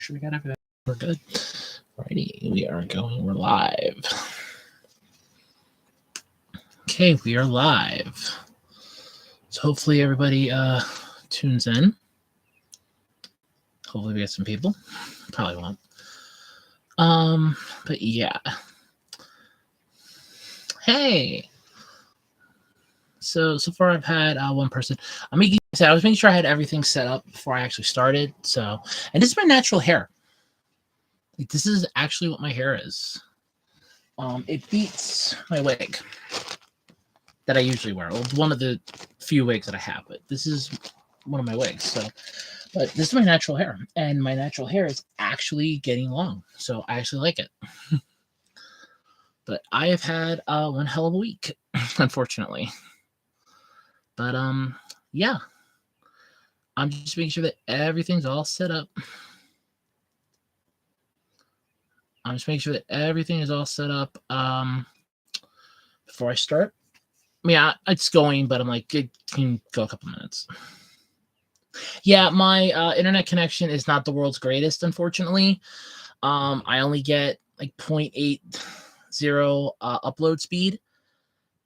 Sure we got everything. We're good. Alrighty, we are going. We're live. Okay, we are live. So hopefully everybody tunes in. Hopefully we get some people. Probably won't. But yeah. Hey. So far I've had one person. I was making sure I had everything set up before I actually started. So, and this is my natural hair. Like, this is actually what my hair is. It beats my wig that I usually wear. Well, one of the few wigs that I have, but this is one of my wigs. So, but this is my natural hair, and my natural hair is actually getting long. So I actually like it. But I have had one hell of a week, unfortunately. But yeah. I'm just making sure that everything's all set up. I'm just making sure that everything is all set up before I start. Yeah, it's going, but I'm like, it can go a couple minutes. Yeah, my internet connection is not the world's greatest, unfortunately. I only get like 0.80 upload speed,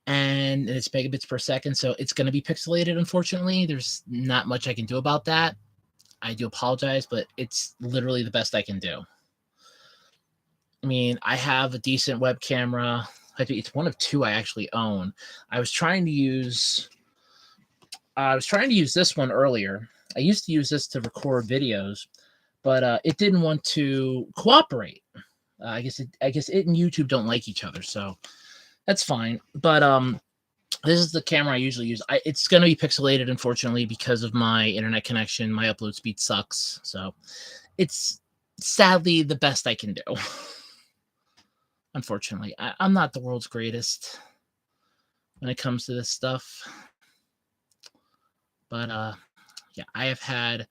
and it's megabits per second, so it's going to be pixelated, unfortunately. There's not much I can do about that. I do apologize, but it's literally the best I can do. I mean, I have a decent web camera. It's one of two I actually own. I was trying to use this one earlier. I used to use this to record videos, but it didn't want to cooperate. I guess it and YouTube don't like each other, so that's fine. But this is the camera I usually use. It's going to be pixelated, unfortunately, because of my internet connection. My upload speed sucks, so it's sadly the best I can do. Unfortunately, I'm not the world's greatest when it comes to this stuff. But yeah, I have had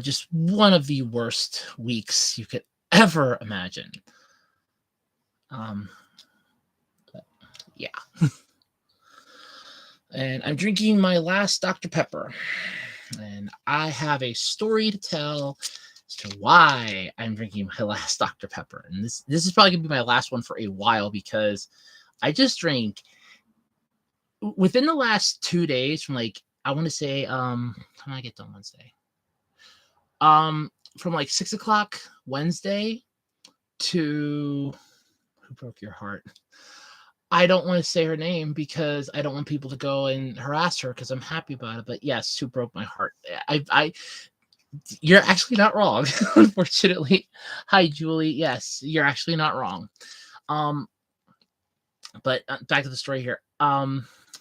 just one of the worst weeks you could ever imagine. Yeah. And I'm drinking my last Dr. Pepper. And I have a story to tell as to why I'm drinking my last Dr. Pepper. And this is probably going to be my last one for a while, because I just drank within the last 2 days from, like, I want to say, when I get done Wednesday. From like 6 o'clock Wednesday to who broke your heart? I don't want to say her name because I don't want people to go and harass her, because I'm happy about it. But yes, who broke my heart? You're actually not wrong, unfortunately. Hi, Julie. Yes, you're actually not wrong. But back to the story here.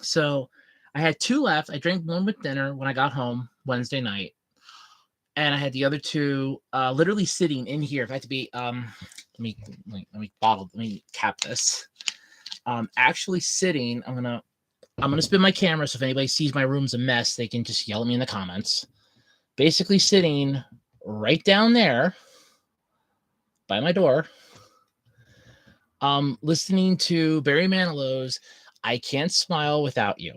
So I had 2 left. I drank one with dinner when I got home Wednesday night, and I had the other 2 literally sitting in here. If I had to be, let me cap this. Actually sitting. I'm gonna spin my camera, so if anybody sees my room's a mess, they can just yell at me in the comments. Basically sitting right down there by my door, listening to Barry Manilow's "I Can't Smile Without You"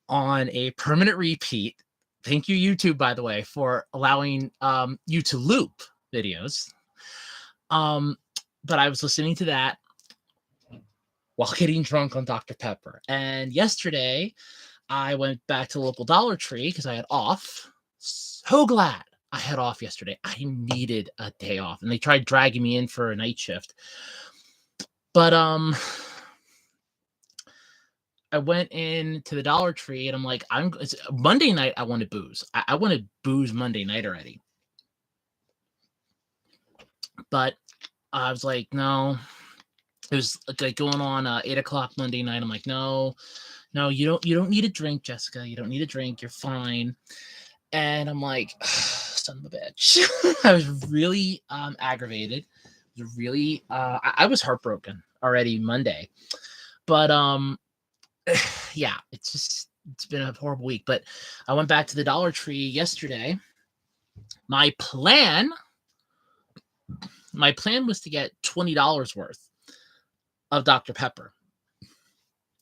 on a permanent repeat. Thank you, YouTube, by the way, for allowing you to loop videos. But I was listening to that while getting drunk on Dr. Pepper. And yesterday, I went back to the local Dollar Tree because I had off. So glad I had off yesterday. I needed a day off, and they tried dragging me in for a night shift. But I went into the Dollar Tree, and I'm like, it's Monday night. I wanted booze. I wanted booze Monday night already. But I was like, no. It was like going on 8 o'clock Monday night. I'm like, no, you don't need a drink, Jessica. You don't need a drink. You're fine. And I'm like, son of a bitch. I was really aggravated. Really, I was heartbroken already Monday. But yeah, it's been a horrible week. But I went back to the Dollar Tree yesterday. My plan was to get $20 worth of Dr. Pepper.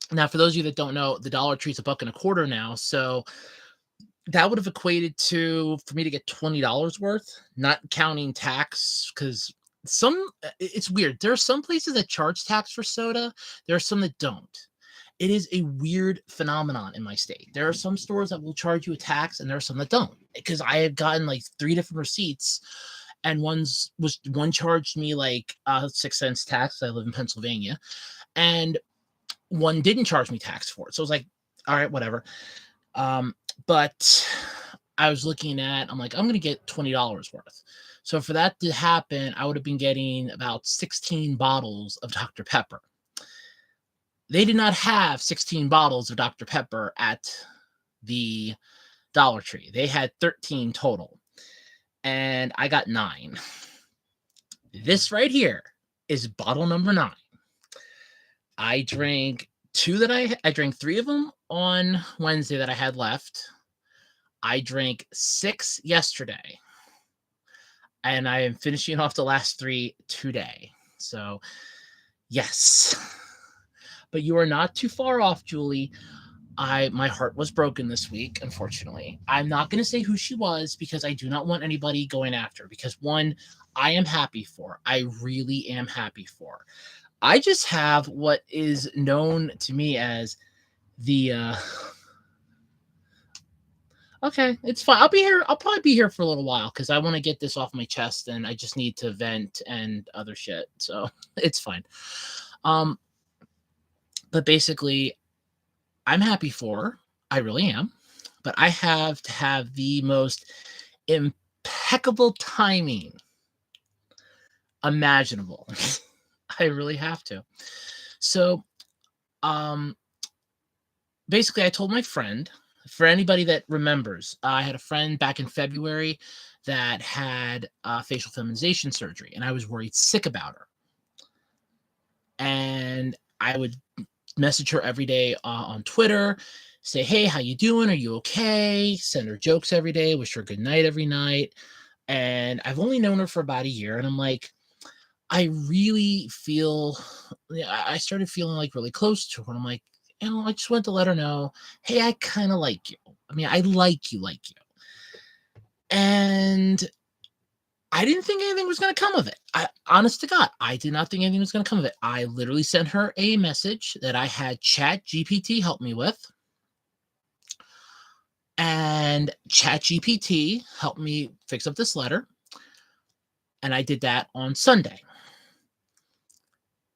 Now, for those of you that don't know, the Dollar Tree's $1.25 now. So that would have equated to for me to get $20 worth, not counting tax. Because it's weird. There are some places that charge tax for soda. There are some that don't. It is a weird phenomenon in my state. There are some stores that will charge you a tax, and there are some that don't. Because I have gotten like 3 different receipts, and one charged me like 6 cents tax. I live in Pennsylvania, and one didn't charge me tax for it. So I was like, all right, whatever. But I was looking at, I'm like, I'm going to get $20 worth. So for that to happen, I would have been getting about 16 bottles of Dr. Pepper. They did not have 16 bottles of Dr. Pepper at the Dollar Tree. They had 13 total, and I got 9. This right here is bottle number 9. I drank 2 that I drank 3 of them on Wednesday that I had left. I drank 6 yesterday, and I am finishing off the last 3 today. So, yes. But you are not too far off, Julie. My heart was broken this week, unfortunately. I'm not going to say who she was because I do not want anybody going after. Because one, I am happy for. I really am happy for. I just have what is known to me as the. Okay, it's fine. I'll be here. I'll probably be here for a little while because I want to get this off my chest, and I just need to vent and other shit. So it's fine. But basically, I'm happy for her. I really am. But I have to have the most impeccable timing imaginable. I really have to. So, basically, I told my friend, for anybody that remembers, I had a friend back in February that had facial feminization surgery, and I was worried sick about her. And I would message her every day on Twitter, say, hey, how you doing? Are you okay? Send her jokes every day, wish her good night every night. And I've only known her for about a year, and I'm like, I really feel, I started feeling like really close to her. And I'm like, I just want to let her know, hey, I kind of like you. I mean, I like you. And I didn't think anything was going to come of it. Honest to God, I did not think anything was going to come of it. I literally sent her a message that I had ChatGPT help me with. And ChatGPT helped me fix up this letter. And I did that on Sunday.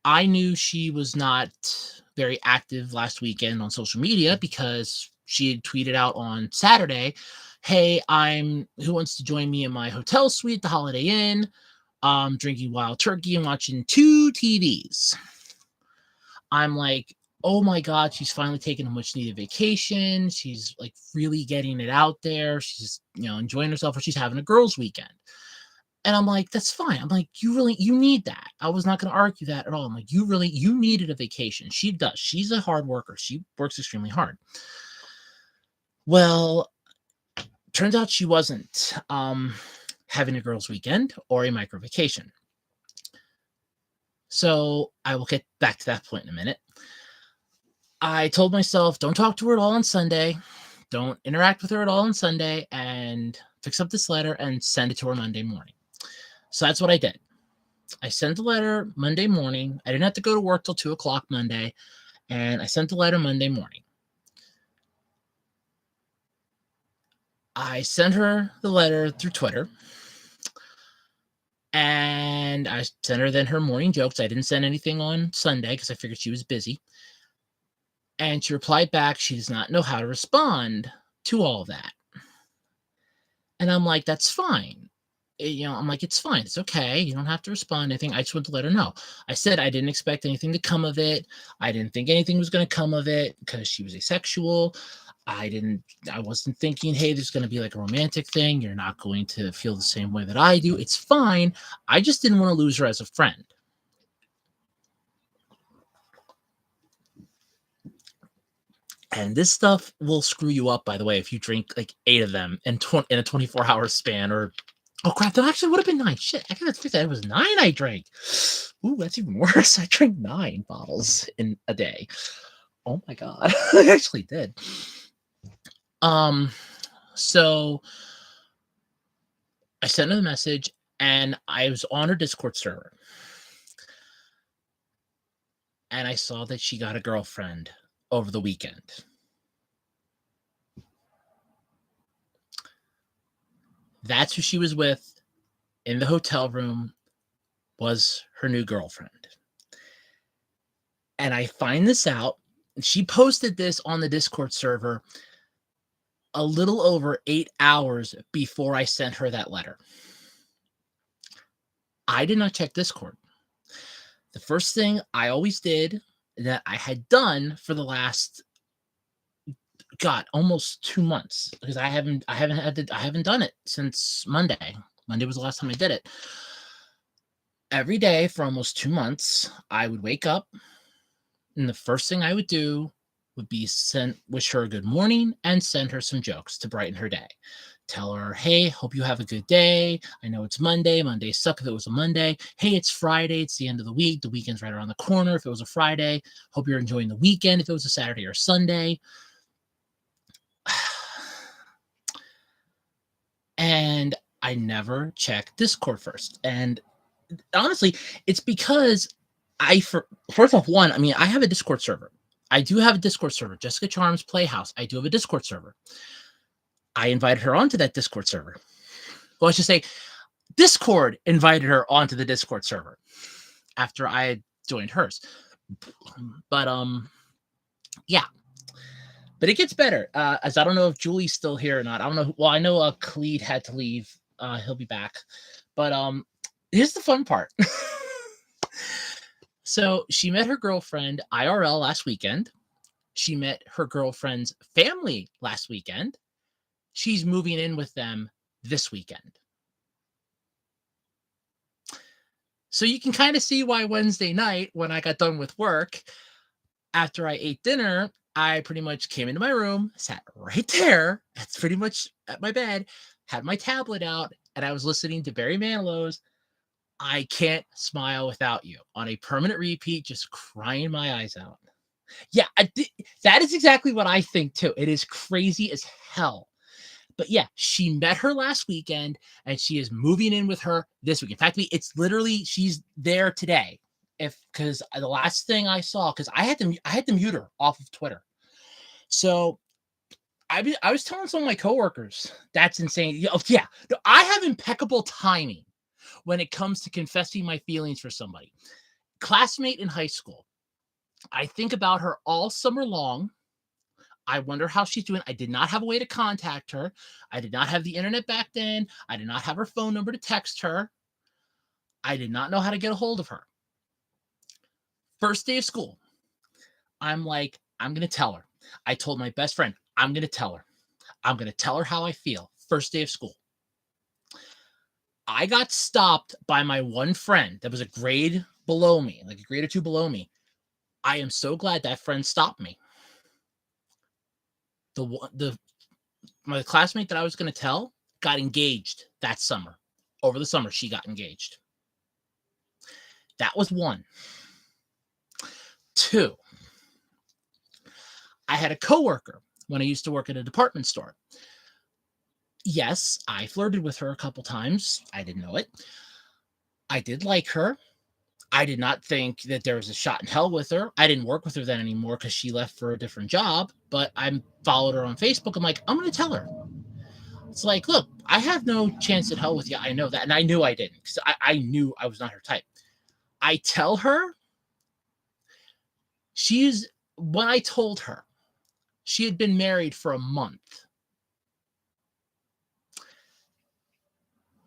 I knew she was not very active last weekend on social media because she had tweeted out on Saturday, hey, who wants to join me in my hotel suite at the Holiday Inn? Drinking wild turkey and watching 2 TVs. I'm like, oh my God, she's finally taking a much needed vacation. She's like really getting it out there. She's, enjoying herself, or she's having a girls' weekend. And I'm like, that's fine. I'm like, you need that. I was not going to argue that at all. I'm like, you needed a vacation. She does. She's a hard worker. She works extremely hard. Well, turns out she wasn't having a girls' weekend or a micro vacation. So I will get back to that point in a minute. I told myself, don't talk to her at all on Sunday. Don't interact with her at all on Sunday, and fix up this letter and send it to her Monday morning. So that's what I did. I sent the letter Monday morning. I didn't have to go to work till 2:00 Monday, and I sent the letter Monday morning. I sent her the letter through Twitter, and I sent her then her morning jokes. I didn't send anything on Sunday because I figured she was busy. And she replied back, she does not know how to respond to all of that. And I'm like, that's fine. I'm like, it's fine. It's okay. You don't have to respond to anything. I just want to let her know. I said I didn't expect anything to come of it. I didn't think anything was going to come of it because she was asexual. I wasn't thinking, hey, there's going to be like a romantic thing. You're not going to feel the same way that I do. It's fine. I just didn't want to lose her as a friend. And this stuff will screw you up, by the way, if you drink like 8 of them in a 24-hour span. Or, oh crap, that actually would have been 9. Shit, I gotta fix that. It was 9 I drank. Ooh, that's even worse. I drank 9 bottles in a day. Oh my God, I actually did. So I sent her the message and I was on her Discord server and I saw that she got a girlfriend over the weekend. That's who she was with in the hotel room, was her new girlfriend. And I find this out. She posted this on the Discord server a little over 8 hours before I sent her that letter. I did not check Discord. The first thing I always did, that I had done for the last almost 2 months, because I haven't done it since Monday. Monday was the last time I did it. Every day for almost 2 months, I would wake up and the first thing I would do would be wish her a good morning and send her some jokes to brighten her day. Tell her, hey, hope you have a good day. I know it's Monday. Mondays suck if it was a Monday. Hey, it's Friday. It's the end of the week. The weekend's right around the corner. If it was a Friday, hope you're enjoying the weekend. If it was a Saturday or Sunday. And I never check Discord first. And honestly, it's because first off, one, I mean, I have a Discord server. I do have a Discord server, Jessica Charms Playhouse. I do have a Discord server. I invited her onto that Discord server. Well, I should say Discord invited her onto the Discord server after I had joined hers. But yeah. But it gets better. As I don't know if Julie's still here or not. I don't know. Well, I know Khalid had to leave. He'll be back. But here's the fun part. So she met her girlfriend IRL last weekend. She met her girlfriend's family last weekend. She's moving in with them this weekend. So you can kind of see why Wednesday night, when I got done with work, after I ate dinner, I pretty much came into my room, sat right there. That's pretty much at my bed, had my tablet out, and I was listening to Barry Manilow's I Can't Smile Without You on a permanent repeat, just crying my eyes out. Yeah, that is exactly what I think too. It is crazy as hell. But yeah, she met her last weekend and she is moving in with her this week. In fact, it's literally, she's there today. Because the last thing I saw, because I had to mute her off of Twitter. So I was telling some of my coworkers, that's insane. Yeah, I have impeccable timing when it comes to confessing my feelings for somebody. Classmate in high school. I think about her all summer long. I wonder how she's doing. I did not have a way to contact her. I did not have the internet back then. I did not have her phone number to text her. I did not know how to get a hold of her. First day of school, I'm like, I'm going to tell her. I told my best friend, I'm going to tell her. I'm going to tell her how I feel. First day of school. I got stopped by my one friend that was a grade below me, like a grade or two below me. I am so glad that friend stopped me. My classmate that I was going to tell got engaged that summer. Over the summer, she got engaged. That was one. Two, I had a coworker when I used to work at a department store. Yes, I flirted with her a couple times. I didn't know it. I did like her. I did not think that there was a shot in hell with her. I didn't work with her then anymore because she left for a different job, but I followed her on Facebook. I'm like, I'm going to tell her. It's like, look, I have no chance in hell with you. I know that. And I knew I didn't because I knew I was not her type. I tell her, when I told her, she had been married for a month.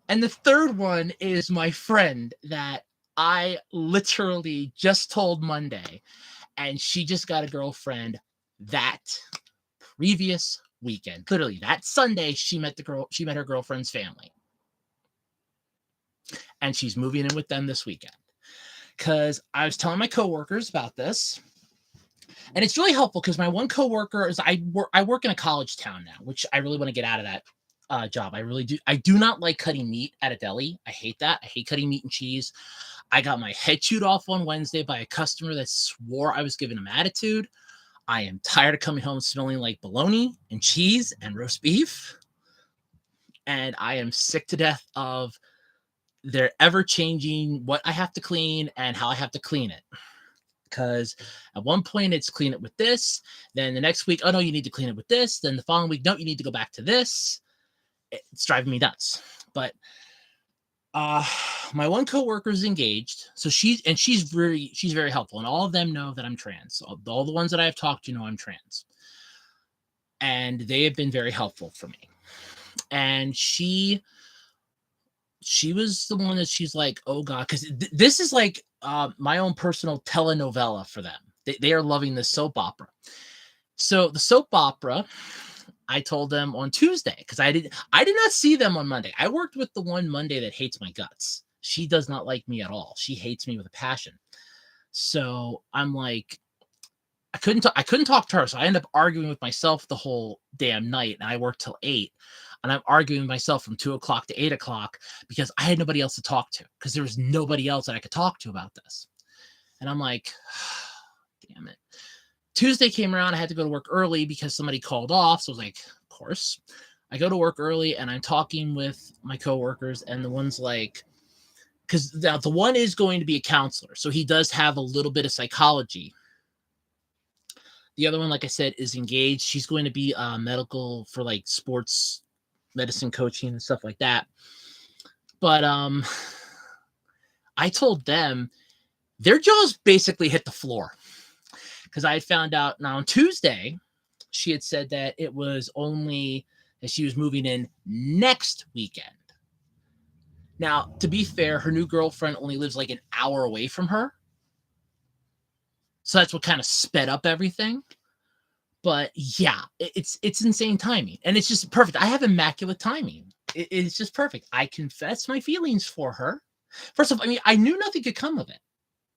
And the third one is my friend that I literally just told Monday, and she just got a girlfriend that previous weekend. Literally that Sunday, she met her girlfriend's family. And she's moving in with them this weekend. Because I was telling my coworkers about this. And it's really helpful because my one coworker is I work in a college town now, which I really want to get out of that job. I really do. I do not like cutting meat at a deli. I hate that. I hate cutting meat and cheese. I got my head chewed off on Wednesday by a customer that swore I was giving him attitude. I am tired of coming home smelling like bologna and cheese and roast beef. And I am sick to death of they're ever changing what I have to clean and how I have to clean it. Because at one point it's clean it with this, then the next week, oh no, you need to clean it with this. Then the following week, no, you need to go back to this. It's driving me nuts. But uh my one coworker is engaged, so she's very helpful, and all of them know that I'm trans. All the ones that I've talked to know I'm trans, and they have been very helpful for me. And she was the one that she's like, oh god, because this is like my own personal telenovela for them. They are loving this soap opera. So the soap opera, I told them on Tuesday, because I did not see them on Monday. I worked with the one Monday that hates my guts. She does not like me at all. She hates me with a passion. So I'm like, I couldn't talk to her. So I ended up arguing with myself the whole damn night. And I worked till 8. And I'm arguing with myself from 2 o'clock to 8 o'clock because I had nobody else to talk to, because there was nobody else that I could talk to about this. And I'm like, damn it. Tuesday came around. I had to go to work early because somebody called off. So I was like, of course. I go to work early and I'm talking with my coworkers, and the one's like, because now the one is going to be a counselor. So he does have a little bit of psychology. The other one, like I said, is engaged. She's going to be medical for like sports medicine coaching and stuff like that. But I told them their jaws basically hit the floor, because I had found out now on Tuesday, she had said that it was only that she was moving in next weekend. Now, to be fair, her new girlfriend only lives like an hour away from her. So that's what kind of sped up everything. But yeah, it's insane timing. And it's just perfect. I have immaculate timing. It's just perfect. I confess my feelings for her. First of all, I mean, I knew nothing could come of it.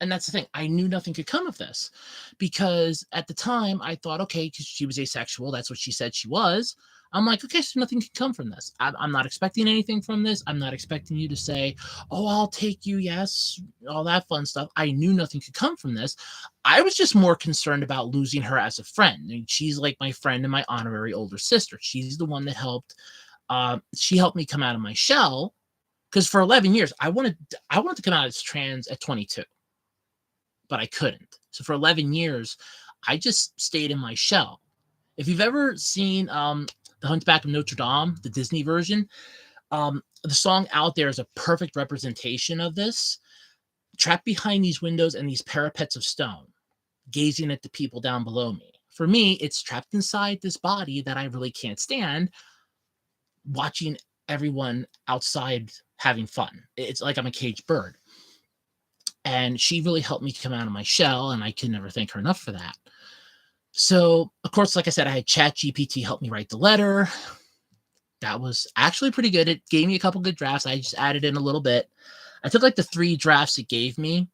And that's the thing. I knew nothing could come of this, because at the time I thought, okay, because she was asexual, that's what she said she was. I'm like, okay, so nothing can come from this. I'm not expecting anything from this. I'm not expecting you to say, oh, I'll take you, yes, all that fun stuff. I knew nothing could come from this. I was just more concerned about losing her as a friend. I mean, she's like my friend and my honorary older sister. She's the one that helped. She helped me come out of my shell, because for 11 years, I wanted to come out as trans at 22. But I couldn't. So for 11 years, I just stayed in my shell. If you've ever seen The Hunchback of Notre Dame, the Disney version, the song Out There is a perfect representation of this. Trapped behind these windows and these parapets of stone, gazing at the people down below me. For me, it's trapped inside this body that I really can't stand, watching everyone outside having fun. It's like I'm a caged bird. And she really helped me come out of my shell, and I can never thank her enough for that. So, of course, like I said, I had ChatGPT help me write the letter. That was actually pretty good. It gave me a couple good drafts. I just added in a little bit. I took like the 3 drafts it gave me,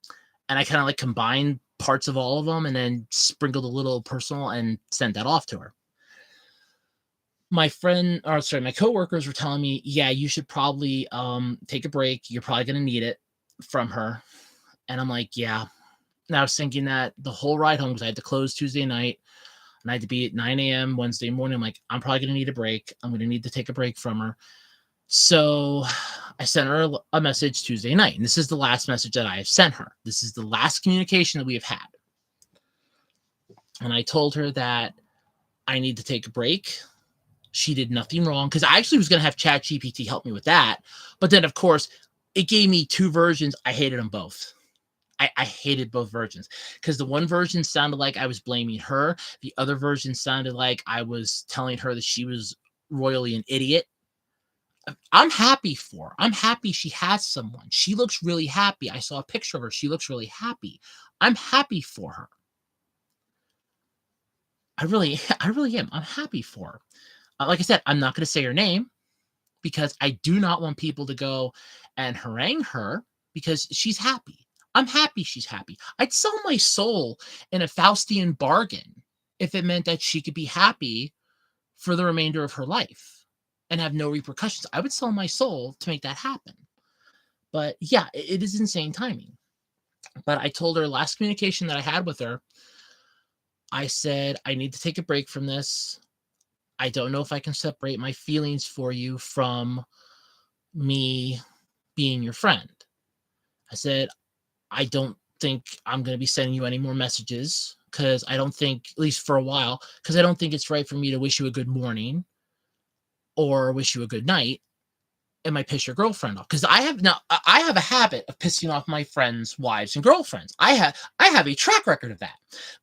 and I kind of like combined parts of all of them and then sprinkled a little personal and sent that off to her. My coworkers were telling me, yeah, you should probably take a break. You're probably going to need it from her. And I'm like, yeah. And I was thinking that the whole ride home, because I had to close Tuesday night and I had to be at 9 a.m. Wednesday morning. I'm like, I'm probably going to need a break. I'm going to need to take a break from her. So I sent her a message Tuesday night. And this is the last message that I have sent her. This is the last communication that we have had. And I told her that I need to take a break. She did nothing wrong, because I actually was going to have ChatGPT help me with that. But then, of course, it gave me 2 versions. I hated them both. I hated both versions, because the one version sounded like I was blaming her. The other version sounded like I was telling her that she was royally an idiot. I'm happy for her. I'm happy she has someone. She looks really happy. I saw a picture of her. She looks really happy. I'm happy for her. I really am. I'm happy for her. Like I said, I'm not going to say her name, because I do not want people to go and harangue her, because she's happy. I'm happy she's happy. I'd sell my soul in a Faustian bargain if it meant that she could be happy for the remainder of her life and have no repercussions. I would sell my soul to make that happen. But yeah, it is insane timing. But I told her last communication that I had with her, I said, I need to take a break from this. I don't know if I can separate my feelings for you from me being your friend. I said, I don't think I'm going to be sending you any more messages because I don't think, at least for a while, because I don't think it's right for me to wish you a good morning or wish you a good night and might piss your girlfriend off. Because I have a habit of pissing off my friends' wives and girlfriends. I have a track record of that.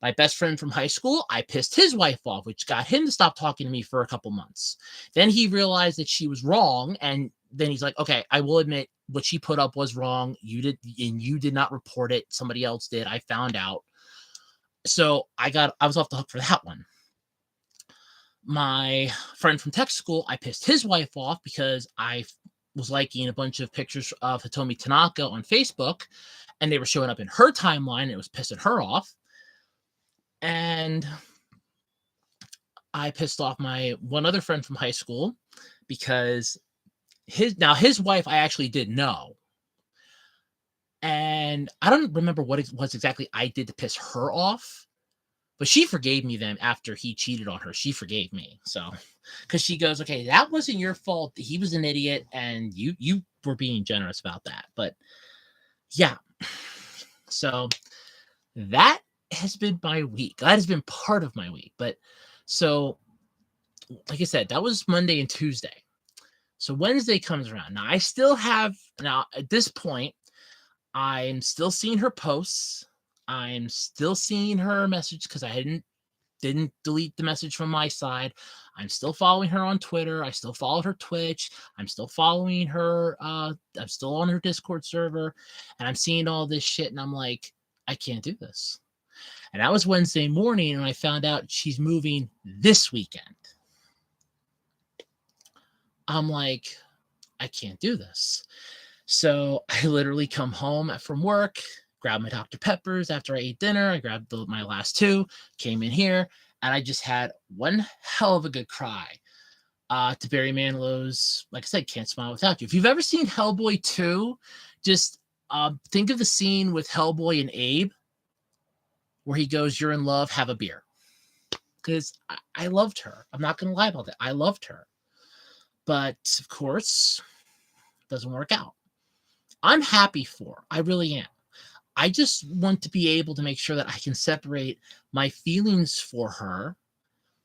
My best friend from high school, I pissed his wife off, which got him to stop talking to me for a couple months. Then he realized that she was wrong, and then he's like, okay, I will admit what she put up was wrong. You did not report it. Somebody else did. I found out. So I was off the hook for that one. My friend from tech school, I pissed his wife off because I was liking a bunch of pictures of Hitomi Tanaka on Facebook, and they were showing up in her timeline, and it was pissing her off. And I pissed off my one other friend from high school because his wife I actually did know. And I don't remember what it was exactly I did to piss her off, but she forgave me then after he cheated on her. She forgave me. So, because she goes, okay, that wasn't your fault. He was an idiot, and you were being generous about that. But yeah, so that has been my week. That has been part of my week. But so, like I said, that was Monday and Tuesday. So Wednesday comes around. Now at this point, I'm still seeing her posts. I'm still seeing her message because I didn't delete the message from my side. I'm still following her on Twitter. I still follow her Twitch. I'm still following her. I'm still on her Discord server, and I'm seeing all this shit, and I'm like, I can't do this. And that was Wednesday morning, and I found out she's moving this weekend. I'm like, I can't do this. So I literally come home from work, grab my Dr. Peppers after I ate dinner. I grabbed my last two, came in here, and I just had one hell of a good cry to Barry Manilow's, like I said, Can't Smile Without You. If you've ever seen Hellboy 2, just think of the scene with Hellboy and Abe where he goes, "You're in love, have a beer." Because I loved her. I'm not going to lie about that. I loved her. But, of course, it doesn't work out. I'm happy for her. I really am. I just want to be able to make sure that I can separate my feelings for her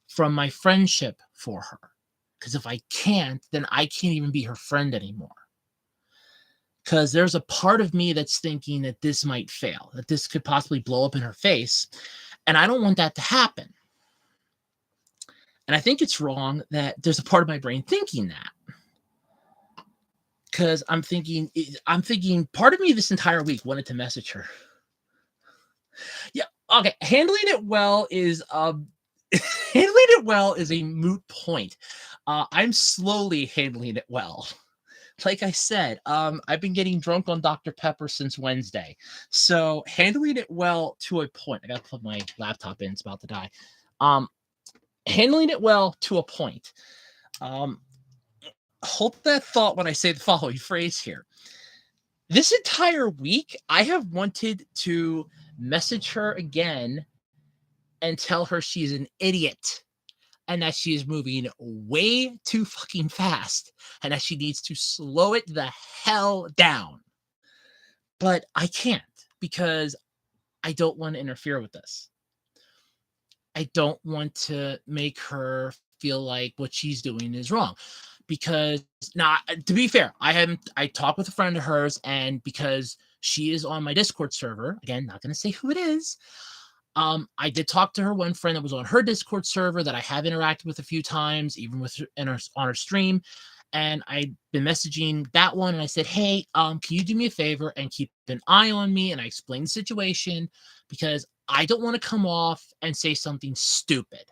from my friendship for her. Because if I can't, then I can't even be her friend anymore. Because there's a part of me that's thinking that this might fail, that this could possibly blow up in her face. And I don't want that to happen. And I think it's wrong that there's a part of my brain thinking that. Because I'm thinking part of me this entire week wanted to message her. Yeah, okay. Handling it well is a moot point. I'm slowly handling it well. Like I said, I've been getting drunk on Dr. Pepper since Wednesday. So handling it well to a point. I gotta plug my laptop in, it's about to die. Handling it well to a point. Hold that thought when I say the following phrase here. This entire week, I have wanted to message her again and tell her she's an idiot and that she is moving way too fucking fast and that she needs to slow it the hell down. But I can't because I don't want to interfere with this. I don't want to make her feel like what she's doing is wrong. Because now, to be fair, I talked with a friend of hers, and because she is on my Discord server, again, not going to say who it is. I did talk to her one friend that was on her Discord server that I have interacted with a few times, even with her, on her stream. And I've been messaging that one, and I said, hey, can you do me a favor and keep an eye on me? And I explained the situation because I don't want to come off and say something stupid.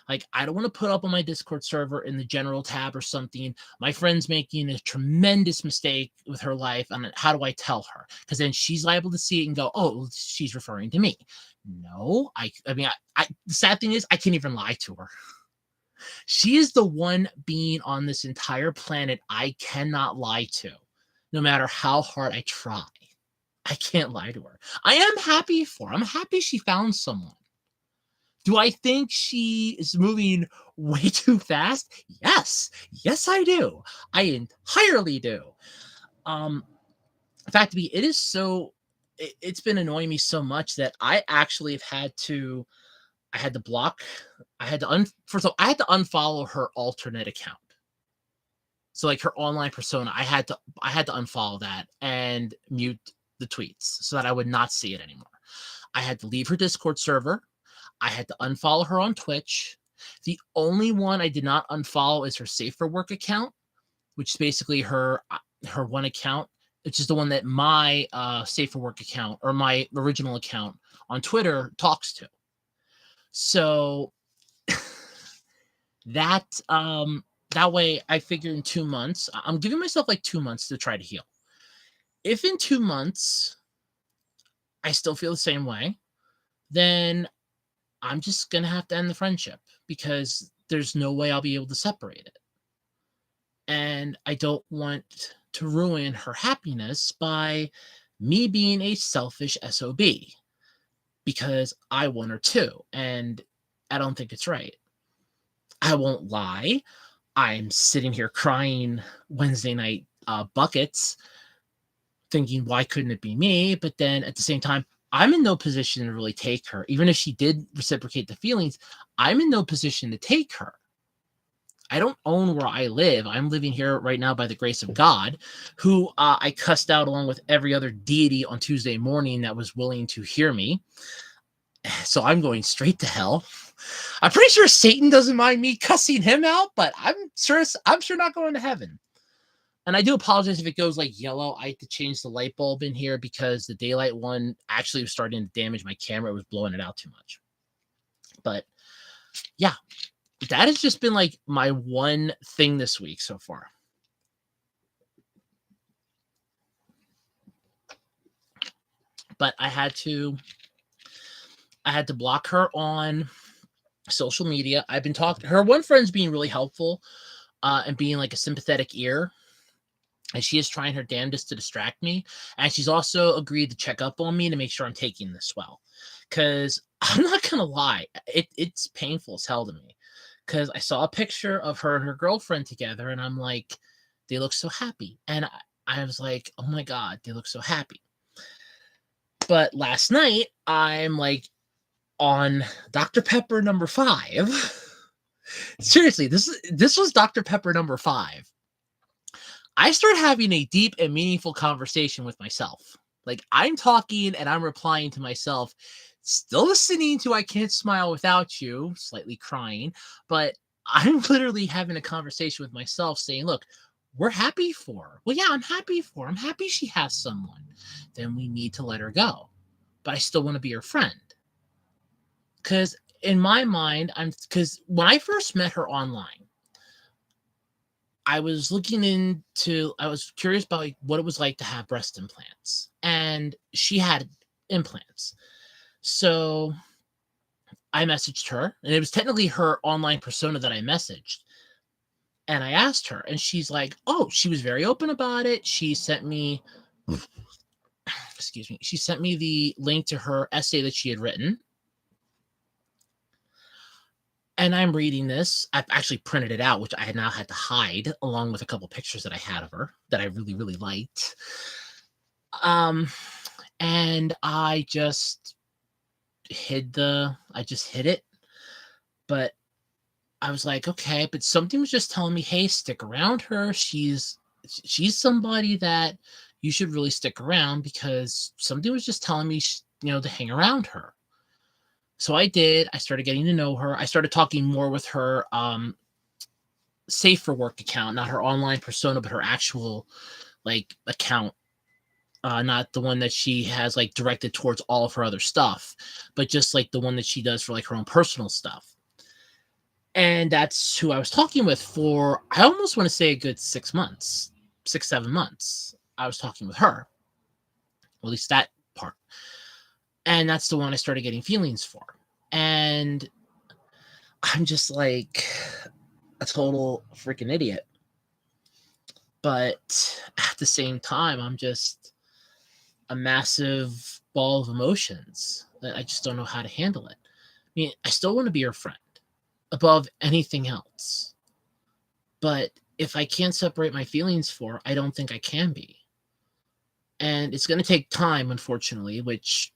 Like, I don't want to put up on my Discord server in the general tab or something, my friend's making a tremendous mistake with her life, and how do I tell her? Because then she's liable to see it and go, oh, she's referring to me. No, I mean, the sad thing is I can't even lie to her. She is the one being on this entire planet I cannot lie to, no matter how hard I try. I can't lie to her. I am happy for her. I'm happy she found someone. Do I think she is moving way too fast? Yes. Yes, I do. I entirely do. Um, in fact, it is so it's been annoying me so much that I actually have had to I had to block I had to first of all, I had to unfollow her alternate account. So like her online persona, I had to unfollow that and mute the tweets so that I would not see it anymore. I had to leave her Discord server. I had to unfollow her on Twitch. The only one I did not unfollow is her Safe for Work account, which is basically her one account, which is the one that my Safe for Work account or my original account on Twitter talks to. So that that way I figure in 2 months, I'm giving myself like 2 months to try to heal. If in 2 months I still feel the same way, then I'm just gonna have to end the friendship because there's no way I'll be able to separate it. And I don't want to ruin her happiness by me being a selfish SOB because I want her too. And I don't think it's right. I won't lie. I'm sitting here crying Wednesday night buckets, thinking, why couldn't it be me? But then at the same time, I'm in no position to really take her. Even if she did reciprocate the feelings, I'm in no position to take her. I don't own where I live. I'm living here right now by the grace of God, who I cussed out along with every other deity on Tuesday morning that was willing to hear me. So I'm going straight to hell. I'm pretty sure Satan doesn't mind me cussing him out, but I'm sure not going to heaven. And I do apologize if it goes like yellow. I had to change the light bulb in here because the daylight one actually was starting to damage my camera. It was blowing it out too much. But yeah, that has just been like my one thing this week so far. But I had to block her on social media. I've been talking, her one friend's being really helpful and being like a sympathetic ear. And she is trying her damnedest to distract me. And she's also agreed to check up on me to make sure I'm taking this well. Because I'm not going to lie, it's painful as hell to me. Because I saw a picture of her and her girlfriend together, and I'm like, they look so happy. And I was like, oh my God, they look so happy. But last night, I'm like on Dr. Pepper number 5. Seriously, this was Dr. Pepper number 5. I start having a deep and meaningful conversation with myself. Like I'm talking and I'm replying to myself, still listening to I Can't Smile Without You, slightly crying, but I'm literally having a conversation with myself saying, look, we're happy for her. Well, yeah, I'm happy for her. I'm happy she has someone. Then we need to let her go. But I still want to be her friend. Because in my mind, because when I first met her online, I was I was curious about like what it was like to have breast implants, and she had implants. So I messaged her, and it was technically her online persona that I messaged. And I asked her, and she's like, oh, she was very open about it. She sent me, excuse me, she sent me the link to her essay that she had written. And I'm reading this. I've actually printed it out, which I had now had to hide, along with a couple pictures that I had of her that I really, really liked. And I just hid it. But I was like, okay, but something was just telling me, hey, stick around her. She's somebody that you should really stick around, because something was just telling me, to hang around her. So I did. I started getting to know her. I started talking more with her Safe for Work account, not her online persona, but her actual like account. Not the one that she has like directed towards all of her other stuff, but just like the one that she does for like her own personal stuff. And that's who I was talking with for, I almost want to say a good 6 months, 7 months. I was talking with her. Well, at least that part. And that's the one I started getting feelings for. And I'm just like a total freaking idiot. But at the same time, I'm just a massive ball of emotions that I just don't know how to handle it. mean, I still want to be her friend above anything else. But if I can't separate my feelings for her, I don't think I can be. And it's going to take time, unfortunately, which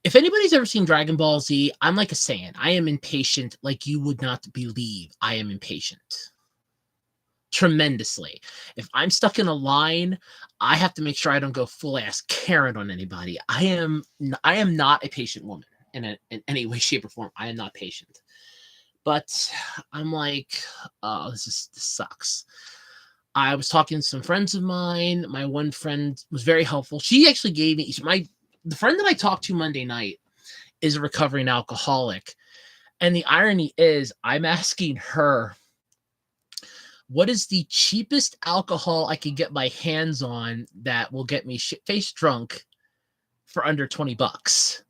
if anybody's ever seen Dragon Ball Z, I'm like a Saiyan. I am impatient like you would not believe. I am impatient tremendously. If I'm stuck in a line, I have to make sure I don't go full ass Karen on anybody. I am not a patient woman in any way, shape, or form. I am not patient. But I'm like, oh, this sucks. I was talking to some friends of mine. My one friend was very helpful. She actually gave me the friend that I talked to Monday night is a recovering alcoholic. And the irony is I'm asking her, what is the cheapest alcohol I can get my hands on that will get me shit-faced drunk for under $20?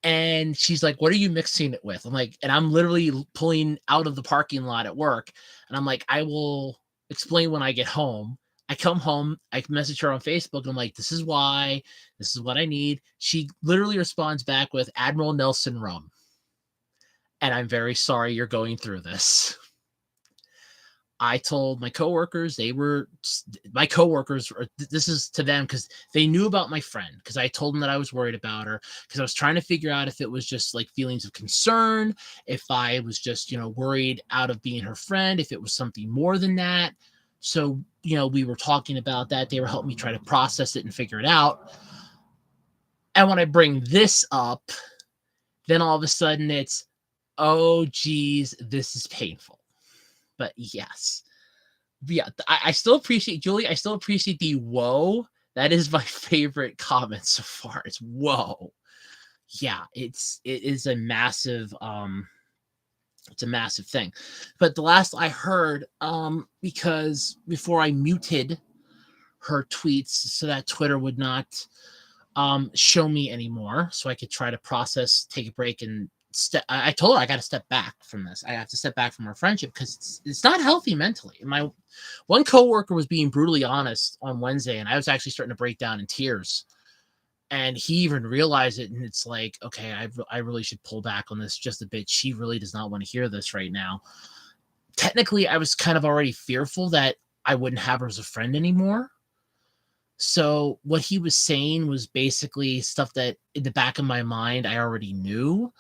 And she's like, what are you mixing it with? I'm like, and I'm literally pulling out of the parking lot at work. And I'm like, I will explain when I get home. I come home, I message her on Facebook. And I'm like, this is why, this is what I need. She literally responds back with Admiral Nelson rum. And I'm very sorry you're going through this. I told my coworkers, this is to them because they knew about my friend, because I told them that I was worried about her, because I was trying to figure out if it was just like feelings of concern, if I was just, worried out of being her friend, if it was something more than that. So, we were talking about that. They were helping me try to process it and figure it out. And when I bring this up, then all of a sudden it's, oh, geez, this is painful. But yes. Yeah, I still appreciate, Julie, I still appreciate the whoa. That is my favorite comment so far. It's whoa. Yeah, it is a massive it's a massive thing. But the last I heard, because before I muted her tweets so that Twitter would not show me anymore, so I could try to process, take a break, and I told her I got to step back from this. I have to step back from our friendship because it's not healthy mentally. My one coworker was being brutally honest on Wednesday, and I was actually starting to break down in tears. And he even realized it, and it's like, okay, I really should pull back on this just a bit. She really does not want to hear this right now. Technically, I was kind of already fearful that I wouldn't have her as a friend anymore. So what he was saying was basically stuff that in the back of my mind I already knew,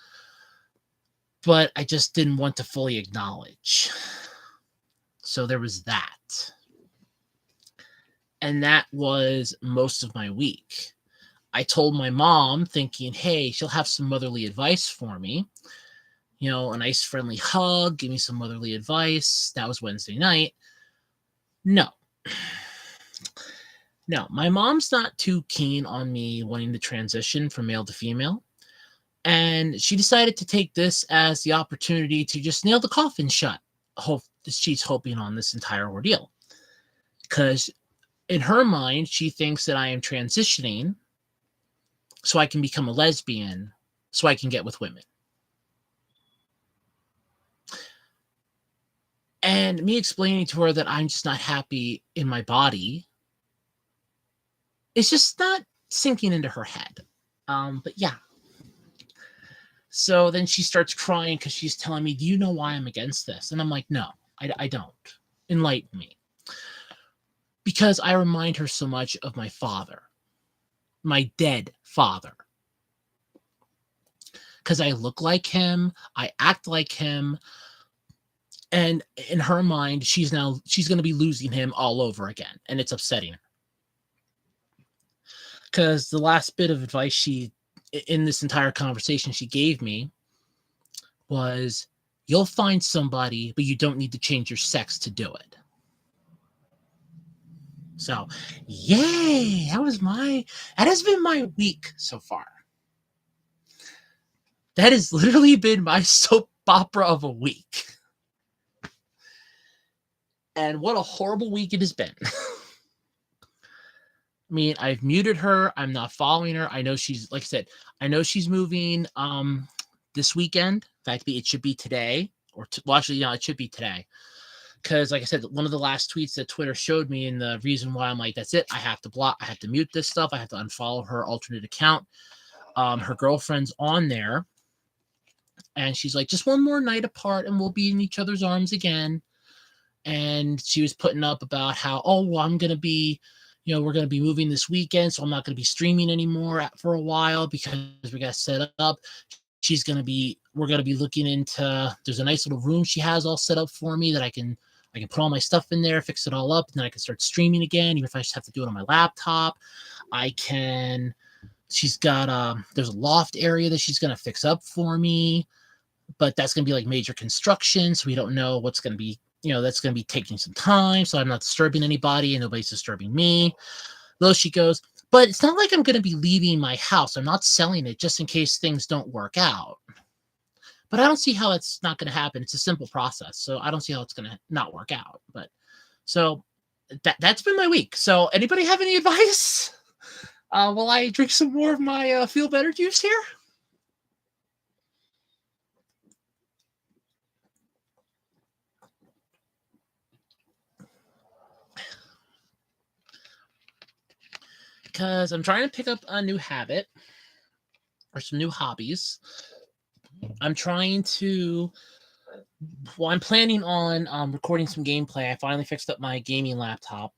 but I just didn't want to fully acknowledge. So there was that. And that was most of my week. I told my mom, thinking, hey, she'll have some motherly advice for me. A nice friendly hug, give me some motherly advice. That was Wednesday night. No. No, my mom's not too keen on me wanting to transition from male to female. And she decided to take this as the opportunity to just nail the coffin shut. She's hoping on this entire ordeal. Because in her mind, she thinks that I am transitioning so I can become a lesbian, so I can get with women. And me explaining to her that I'm just not happy in my body, it's just not sinking into her head. But yeah. So then she starts crying because she's telling me, do you know why I'm against this? And I'm like, no, I don't. Enlighten me. Because I remind her so much of my father, my dead father. Because I look like him, I act like him, and in her mind, she's going to be losing him all over again, and it's upsetting her. Because the last bit of advice in this entire conversation she gave me was, you'll find somebody, but you don't need to change your sex to do it. So, yay! That has been my week so far. That has literally been my soap opera of a week. And what a horrible week it has been. I mean, I've muted her. I'm not following her. I know she's, like I said, I know she's moving this weekend. In fact, it should be today. It should be today. Because, like I said, one of the last tweets that Twitter showed me, and the reason why I'm like, that's it. I have to mute this stuff. I have to unfollow her alternate account. Her girlfriend's on there. And she's like, just one more night apart and we'll be in each other's arms again. And she was putting up about how, oh, well, I'm going to be, we're going to be moving this weekend. So I'm not going to be streaming anymore for a while because we got set up. We're going to be looking into, there's a nice little room she has all set up for me that I can put all my stuff in there, fix it all up, and then I can start streaming again, even if I just have to do it on my laptop. She's got, there's a loft area that she's going to fix up for me, but that's going to be like major construction. So we don't know what's going to be, that's going to be taking some time. So I'm not disturbing anybody and nobody's disturbing me. Though she goes, but it's not like I'm going to be leaving my house. I'm not selling it just in case things don't work out. But I don't see how it's not going to happen. It's a simple process. So I don't see how it's going to not work out. But so that's been my week. So anybody have any advice? Will I drink some more of my Feel Better juice here? Because I'm trying to pick up a new habit or some new hobbies. I'm planning on recording some gameplay. I finally fixed up my gaming laptop.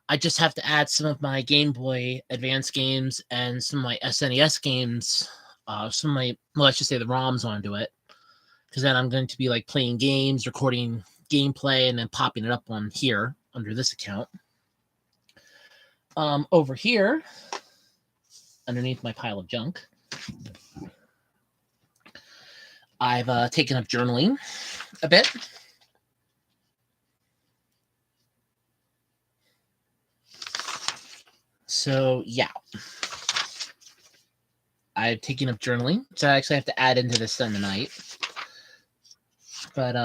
I just have to add some of my Game Boy Advance games and some of my SNES games, let's just say the ROMs onto it. Because then I'm going to be like playing games, recording gameplay, and then popping it up on here under this account. Over here, underneath my pile of junk, I've taken up journaling a bit. So, yeah. I've taken up journaling. So I actually have to add into this tonight. But,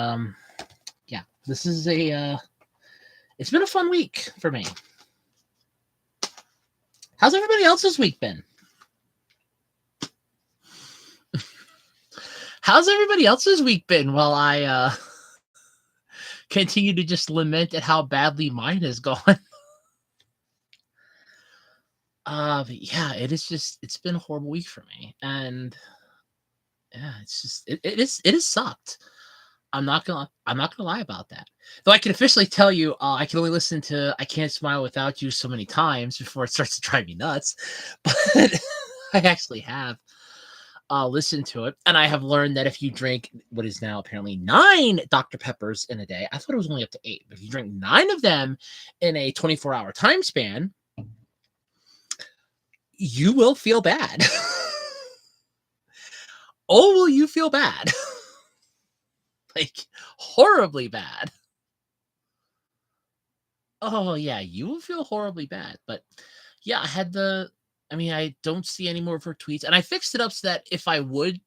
yeah. This is it's been a fun week for me. How's everybody else's week been? How's everybody else's week been while I continue to just lament at how badly mine has gone? But yeah, it's been a horrible week for me. And yeah, it has sucked. I'm not gonna lie about that. Though I can officially tell you, I can only listen to "I Can't Smile Without You" so many times before it starts to drive me nuts. But I actually have listened to it, and I have learned that if you drink what is now apparently 9 Dr. Peppers in a day, I thought it was only up to 8, but if you drink 9 of them in a 24-hour time span, you will feel bad. Oh, will you feel bad? Like, horribly bad. Oh, yeah, you will feel horribly bad. But yeah, I don't see any more of her tweets. And I fixed it up so that if I would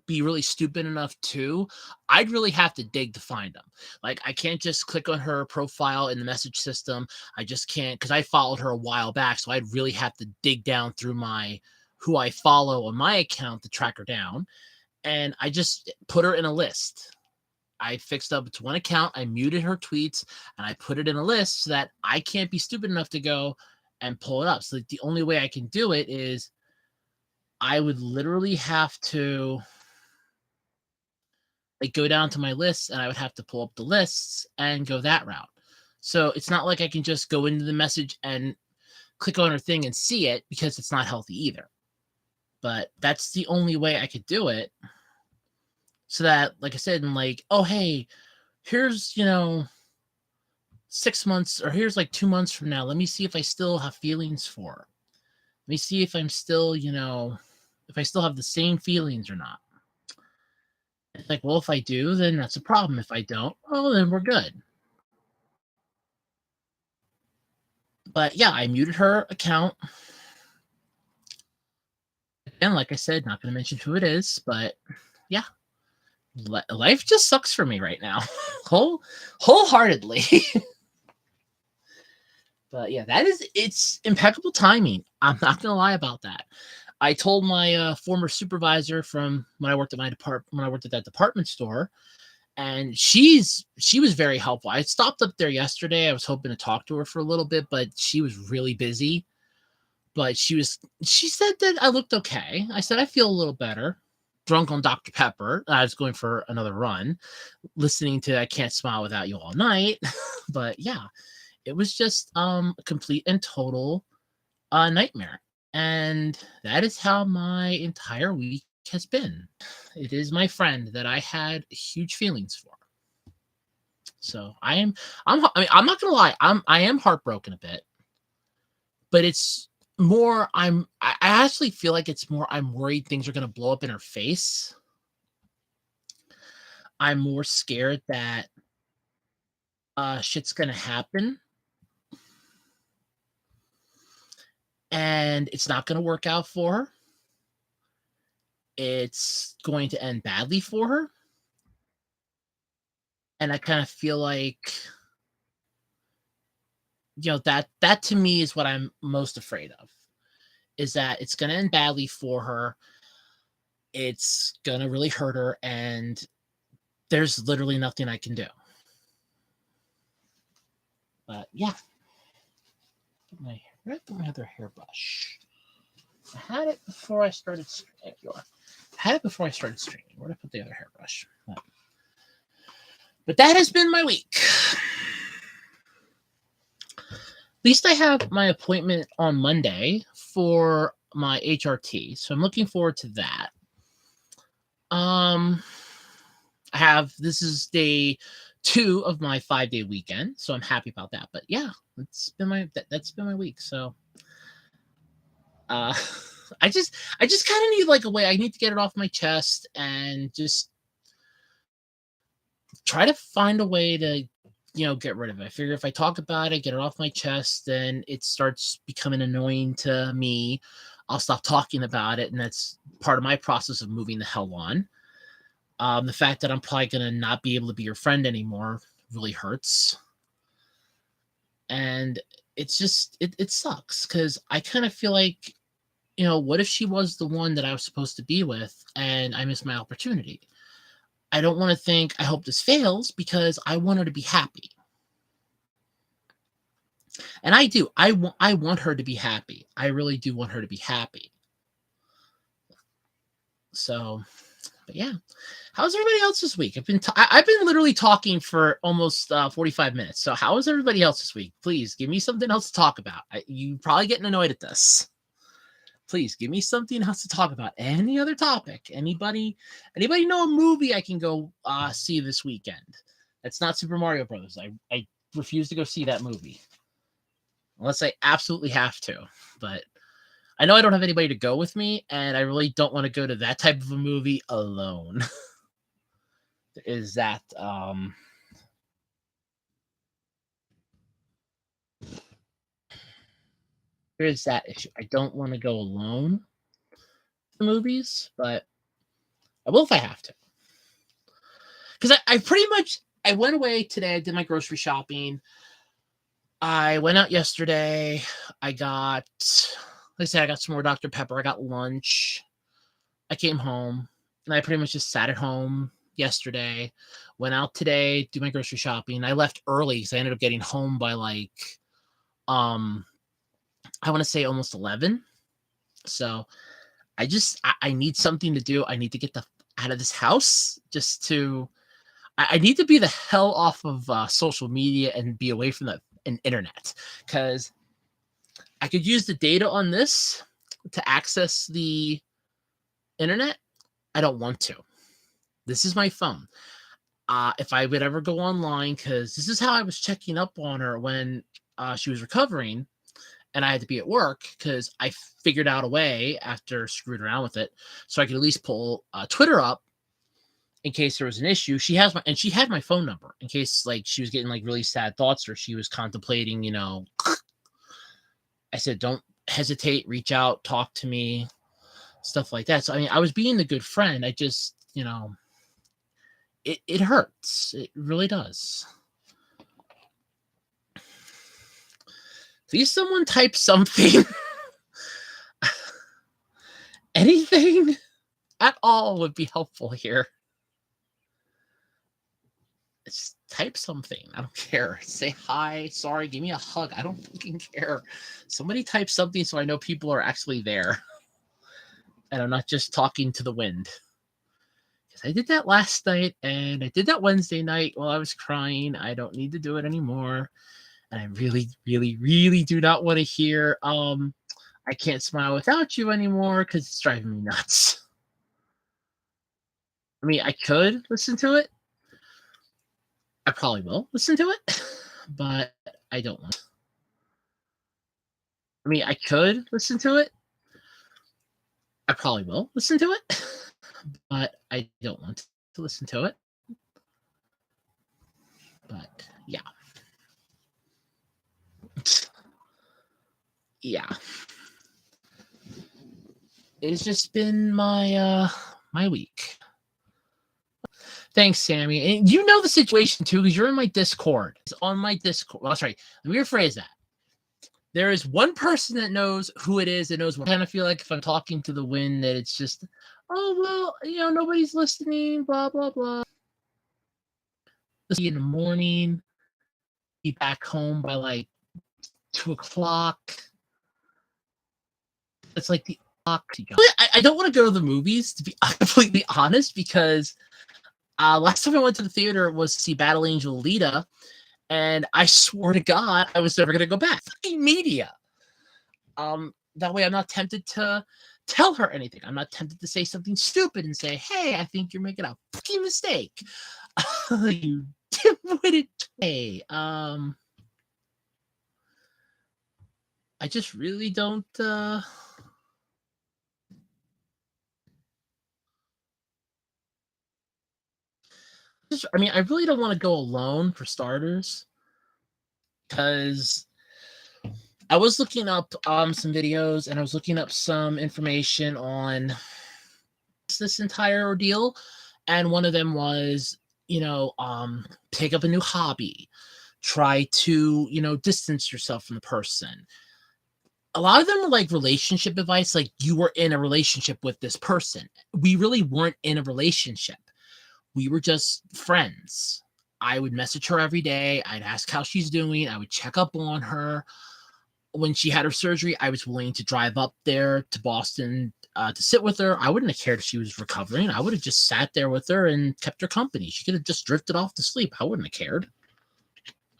be really stupid enough to, I'd really have to dig to find them. Like, I can't just click on her profile in the message system. I just can't, because I followed her a while back. So I'd really have to dig down through who I follow on my account to track her down. And I just put her in a list. I fixed up to one account, I muted her tweets, and I put it in a list so that I can't be stupid enough to go and pull it up. So the only way I can do it is I would literally have to go down to my lists, and I would have to pull up the lists and go that route. So it's not like I can just go into the message and click on her thing and see it, because it's not healthy either. But that's the only way I could do it. So that, like I said, I'm like, oh, hey, here's, 6 months, or here's like 2 months from now. Let me see if I still have feelings for her. Let me see if I'm still, if I still have the same feelings or not. It's like, well, if I do, then that's a problem. If I don't, oh, then we're good. But yeah, I muted her account. And like I said, not going to mention who it is, but yeah. Life just sucks for me right now, wholeheartedly. But yeah, it's impeccable timing. I'm not gonna lie about that. I told my former supervisor from when I worked at that department store, and she was very helpful. I stopped up there yesterday. I was hoping to talk to her for a little bit, but she was really busy. But she said that I looked okay. I said I feel a little better. drunk on Dr. Pepper. I was going for another run, listening to I Can't Smile Without You all night. But yeah, it was just a complete and total nightmare. And that is how my entire week has been. It is my friend that I had huge feelings for. So I mean, I'm not gonna lie, I am heartbroken a bit, but it's more I actually feel like it's more I'm worried things are gonna blow up in her face. I'm more scared that shit's gonna happen and it's not gonna work out for her. It's going to end badly for her. And I kind of feel like, that to me is what I'm most afraid of, is that it's gonna end badly for her. It's gonna really hurt her, and there's literally nothing I can do. But yeah. Where'd my other hairbrush? I had it before I started streaming. I had it before I started streaming. Where'd I put the other hairbrush? But that has been my week. At least I have my appointment on Monday for my HRT, so I'm looking forward to that. This is day 2 of my 5-day weekend, so I'm happy about that. But yeah, that's been my week. So I just kind of need like a way. I need to get it off my chest and just try to find a way to get rid of it. I figure if I talk about it, get it off my chest, then it starts becoming annoying to me. I'll stop talking about it, and that's part of my process of moving the hell on. The fact that I'm probably going to not be able to be your friend anymore really hurts. And it's just, it sucks, because I kind of feel like, what if she was the one that I was supposed to be with and I missed my opportunity? I don't want to think, I hope this fails, because I want her to be happy. And I do. I want her to be happy. I really do want her to be happy. So, but yeah. How's everybody else this week? I've been literally talking for almost 45 minutes. So how is everybody else this week? Please give me something else to talk about. You probably getting annoyed at this. Please give me something else to talk about. Any other topic? Anybody know a movie I can go see this weekend? That's not Super Mario Brothers. I refuse to go see that movie unless I absolutely have to. But I know I don't have anybody to go with me, and I really don't want to go to that type of a movie alone. Is that there is that issue. I don't want to go alone to movies, but I will if I have to. Because I pretty much I went away today. I did my grocery shopping. I went out yesterday. I got some more Dr. Pepper. I got lunch. I came home, and I pretty much just sat at home yesterday. Went out today, do my grocery shopping. I left early because I ended up getting home by like, I want to say almost 11. So I need something to do. I need to get out of this house just to. I need to be the hell off of social media and be away from the internet, because I could use the data on this to access the internet. I don't want to. This is my phone. If I would ever go online, because this is how I was checking up on her when she was recovering, and I had to be at work, because I figured out a way after screwing around with it, so I could at least pull Twitter up in case there was an issue. She had my phone number in case like she was getting like really sad thoughts, or she was contemplating, I said, don't hesitate, reach out, talk to me, stuff like that. So, I mean, I was being the good friend. I just, it hurts. It really does. Please, someone type something. Anything at all would be helpful here. Just type something. I don't care. Say hi, sorry, give me a hug. I don't fucking care. Somebody type something so I know people are actually there. And I'm not just talking to the wind. I did that last night, and I did that Wednesday night while I was crying. I don't need to do it anymore. And I really, really, really do not want to hear I can't smile without you anymore because it's driving me nuts. I mean, I could listen to it. I probably will listen to it, but I don't want. I mean, I could listen to it. I probably will listen to it, but I don't want to listen to it. But yeah. Yeah. It's just been my week. Thanks, Sammy. And you know the situation too, because you're in my Discord. It's on my Discord. Well, sorry, let me rephrase that. There is one person that knows who it is, that knows what I kind of feel like if I'm talking to the wind, that it's just, oh well, nobody's listening, blah blah blah. In the morning, be back home by like 2:00. It's like the I don't want to go to the movies, to be completely honest, because last time I went to the theater was to see Battle Angel Alita, and I swore to God I was never going to go back. Fucking media. That way I'm not tempted to tell her anything. I'm not tempted to say something stupid and say, hey, I think you're making a fucking mistake. You dim-witted. Hey, I just really don't, I mean, I really don't want to go alone, for starters, because I was looking up some videos, and I was looking up some information on this entire ordeal, and one of them was, pick up a new hobby, try to, distance yourself from the person. A lot of them were like relationship advice, like you were in a relationship with this person. We really weren't in a relationship. We were just friends. I would message her every day. I'd ask how she's doing. I would check up on her. When she had her surgery, I was willing to drive up there to Boston to sit with her. I wouldn't have cared if she was recovering. I would have just sat there with her and kept her company. She could have just drifted off to sleep. I wouldn't have cared.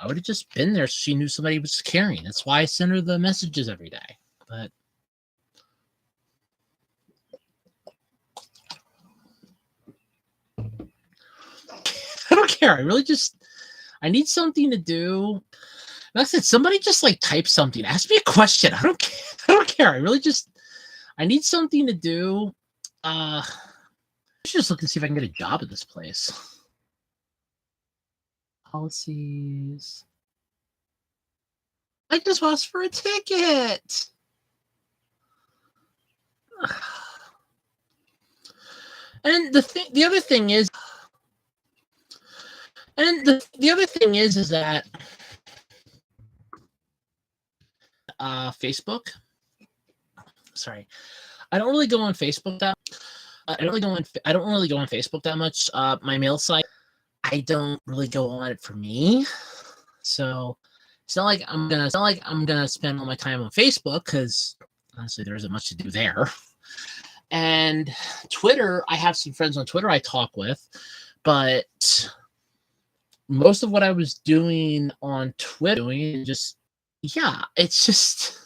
I would have just been there so she knew somebody was caring. That's why I send her the messages every day. But I don't care. I need something to do. Like I said, somebody just like type something. Ask me a question. I don't care. I don't care. I need something to do. I should just look and see if I can get a job at this place. Policies. I just asked for a ticket. And the other thing is that Facebook. Sorry, I don't really go on Facebook that. I don't really go on Facebook that much. My mail site, I don't really go on it for me. So it's not like I'm gonna spend all my time on Facebook, because honestly, there isn't much to do there. And Twitter, I have some friends on Twitter I talk with, but most of what I was doing on Twitter, it's just,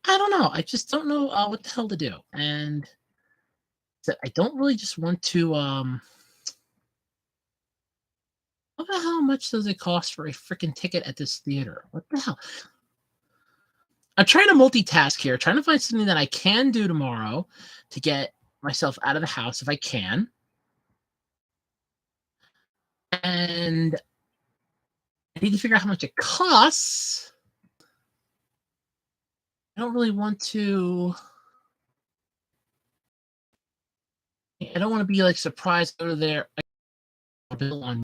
I don't know. I just don't know what the hell to do. And I don't really just want to, what the hell much does it cost for a freaking ticket at this theater? What the hell? I'm trying to multitask here, trying to find something that I can do tomorrow to get myself out of the house if I can. And I need to figure out how much it costs. I don't really want to. I don't want to be like surprised over there. Bill on.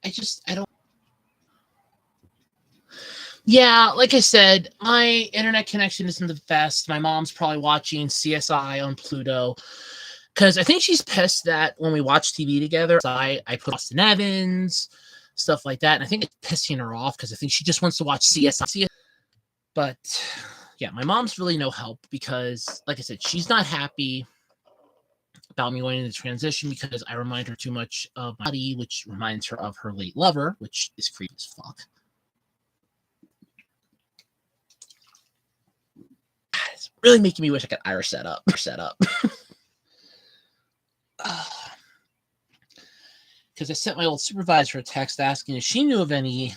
I don't. Yeah, like I said, my internet connection isn't the best. My mom's probably watching CSI on Pluto, because I think she's pissed that when we watch TV together, I put Austin Evans, stuff like that, and I think it's pissing her off because I think she just wants to watch CSI. But yeah, my mom's really no help because, like I said, she's not happy about me going into transition because I remind her too much of my body, which reminds her of her late lover, which is creepy as fuck. It's really making me wish I could Irish set up. Because I sent my old supervisor a text asking if she knew of any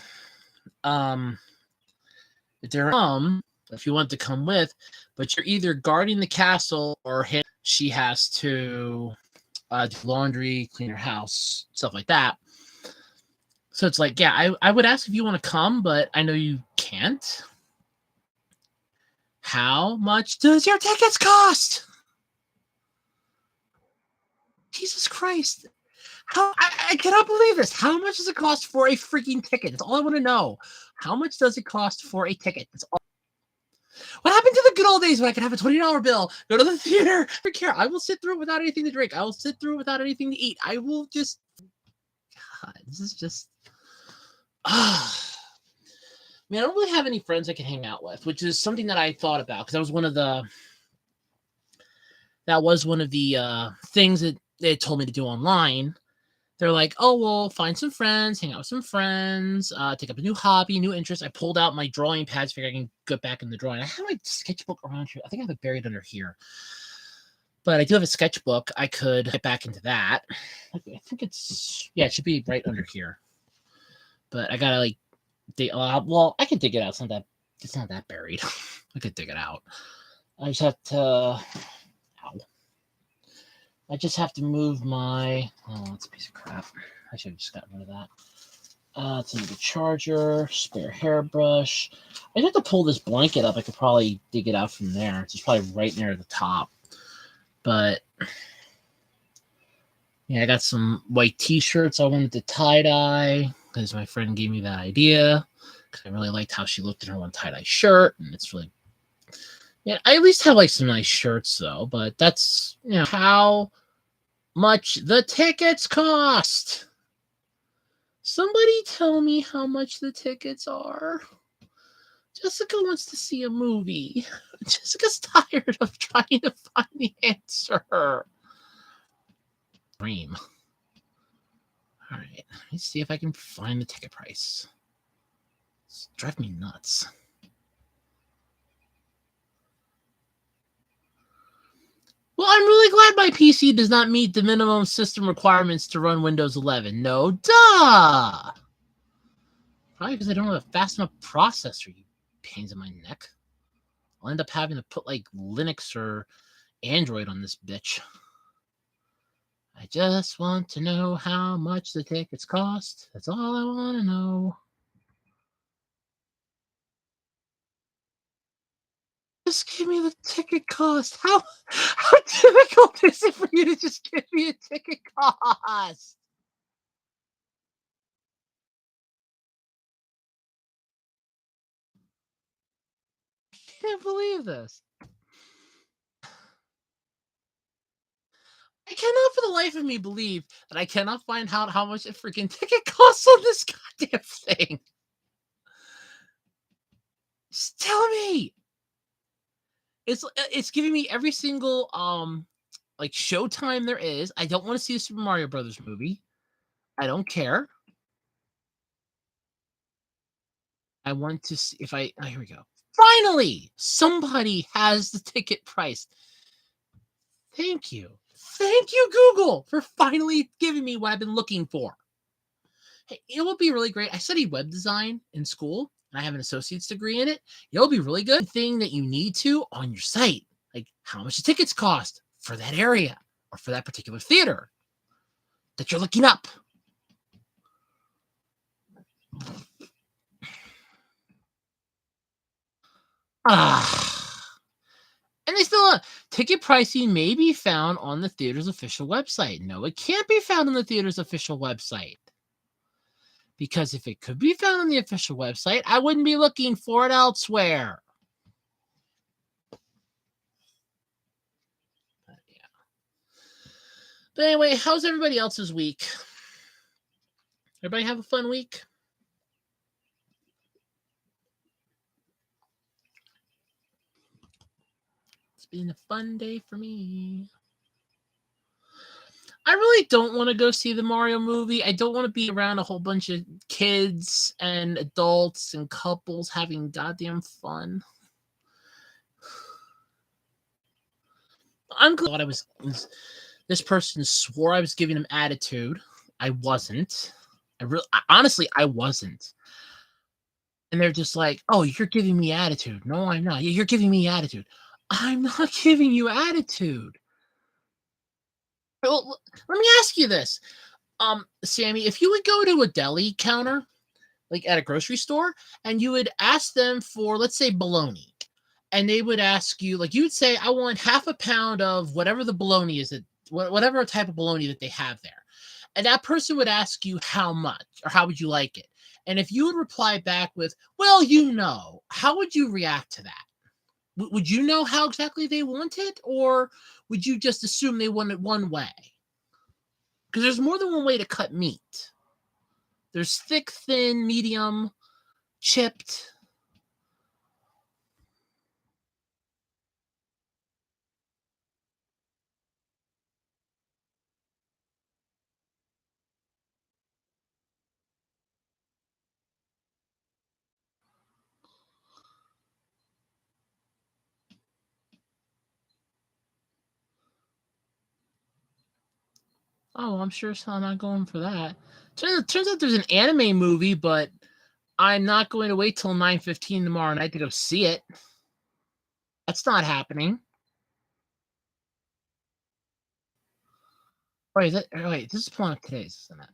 if you want to come with, but you're either guarding the castle or she has to do laundry, clean her house, stuff like that. So it's like, yeah, I would ask if you want to come, but I know you can't. How much does your tickets cost? Jesus Christ. I cannot believe this. How much does it cost for a freaking ticket? That's all I want to know. How much does it cost for a ticket? That's all. What happened to the good old days when I could have a $20 bill, go to the theater? I don't care. I will sit through it without anything to drink. I will sit through it without anything to eat. I will just... God, this is just... I mean, I don't really have any friends I can hang out with, which is something that I thought about because that was one of the things that they told me to do online. They're like, oh, well, find some friends, hang out with some friends, take up a new hobby, new interest. I pulled out my drawing pads, figure I can get back in the drawing. I have my sketchbook around here. I think I have it buried under here. But I do have a sketchbook. I could get back into that. I think it's, yeah, it should be right under here. But I gotta like, well, I can dig it out. It's not that buried. I could dig it out. I just have to, I just have to move my, oh, it's a piece of crap. I should have just gotten rid of that. It's in the charger, spare hairbrush. I'd have to pull this blanket up. I could probably dig it out from there. It's just probably right near the top. But, yeah, I got some white t-shirts I wanted to tie-dye because my friend gave me that idea because I really liked how she looked in her one tie-dye shirt, and it's really... Yeah, I at least have like some nice shirts though, but that's, you know, how much the tickets cost. Somebody tell me how much the tickets are. Jessica wants to see a movie. Jessica's tired of trying to find the answer. Dream. All right, let me see if I can find the ticket price. It's driving me nuts. Well, I'm really glad my PC does not meet the minimum system requirements to run Windows 11. No, duh! Probably because I don't have a fast enough processor, you pains in my neck. I'll end up having to put, like, Linux or Android on this bitch. I just want to know how much the tickets cost. That's all I want to know. Just give me the ticket cost. How difficult is it for you to just give me a ticket cost? I can't believe this. I cannot for the life of me believe that I cannot find out how much a freaking ticket costs on this goddamn thing. Just tell me. It's giving me every single like showtime there is. I don't want to see a Super Mario Brothers movie. I don't care. I want to see if I, oh, here we go. Finally, somebody has the ticket price. Thank you. Thank you, Google, for finally giving me what I've been looking for. Hey, it would be really great. I studied web design in school, and I have an associate's degree in it. It'll be really good thing that you need to on your site, like how much the tickets cost for that area or for that particular theater that you're looking up. And they still ticket pricing may be found on the theater's official website. No, it can't be found on the theater's official website. Because if it could be found on the official website, I wouldn't be looking for it elsewhere. But, yeah. But anyway, how's everybody else's week? Everybody have a fun week? been a fun day for me. I really don't want to go see the Mario movie. I don't want to be around a whole bunch of kids and adults and couples having goddamn fun. I'm glad I was. This person swore I was giving him attitude. I wasn't. Honestly, I wasn't. And they're just like, "Oh, you're giving me attitude." No, I'm not. You're giving me attitude. I'm not giving you attitude. Well, let me ask you this, Sammy. If you would go to a deli counter, like at a grocery store, and you would ask them for, let's say, bologna, and they would ask you, like, you would say, "I want half a pound of whatever the bologna is, that whatever type of bologna that they have there," and that person would ask you how much or how would you like it, and if you would reply back with, "Well, how would you react to that? Would you know how exactly they want it, or would you just assume they want it one way? Because there's more than one way to cut meat. There's thick, thin, medium, chipped. Oh, I'm sure so I'm not going for that. Turns out there's an anime movie, but I'm not going to wait till 9:15 tomorrow night to go see it. That's not happening. Wait, this is pulling up today's, isn't it?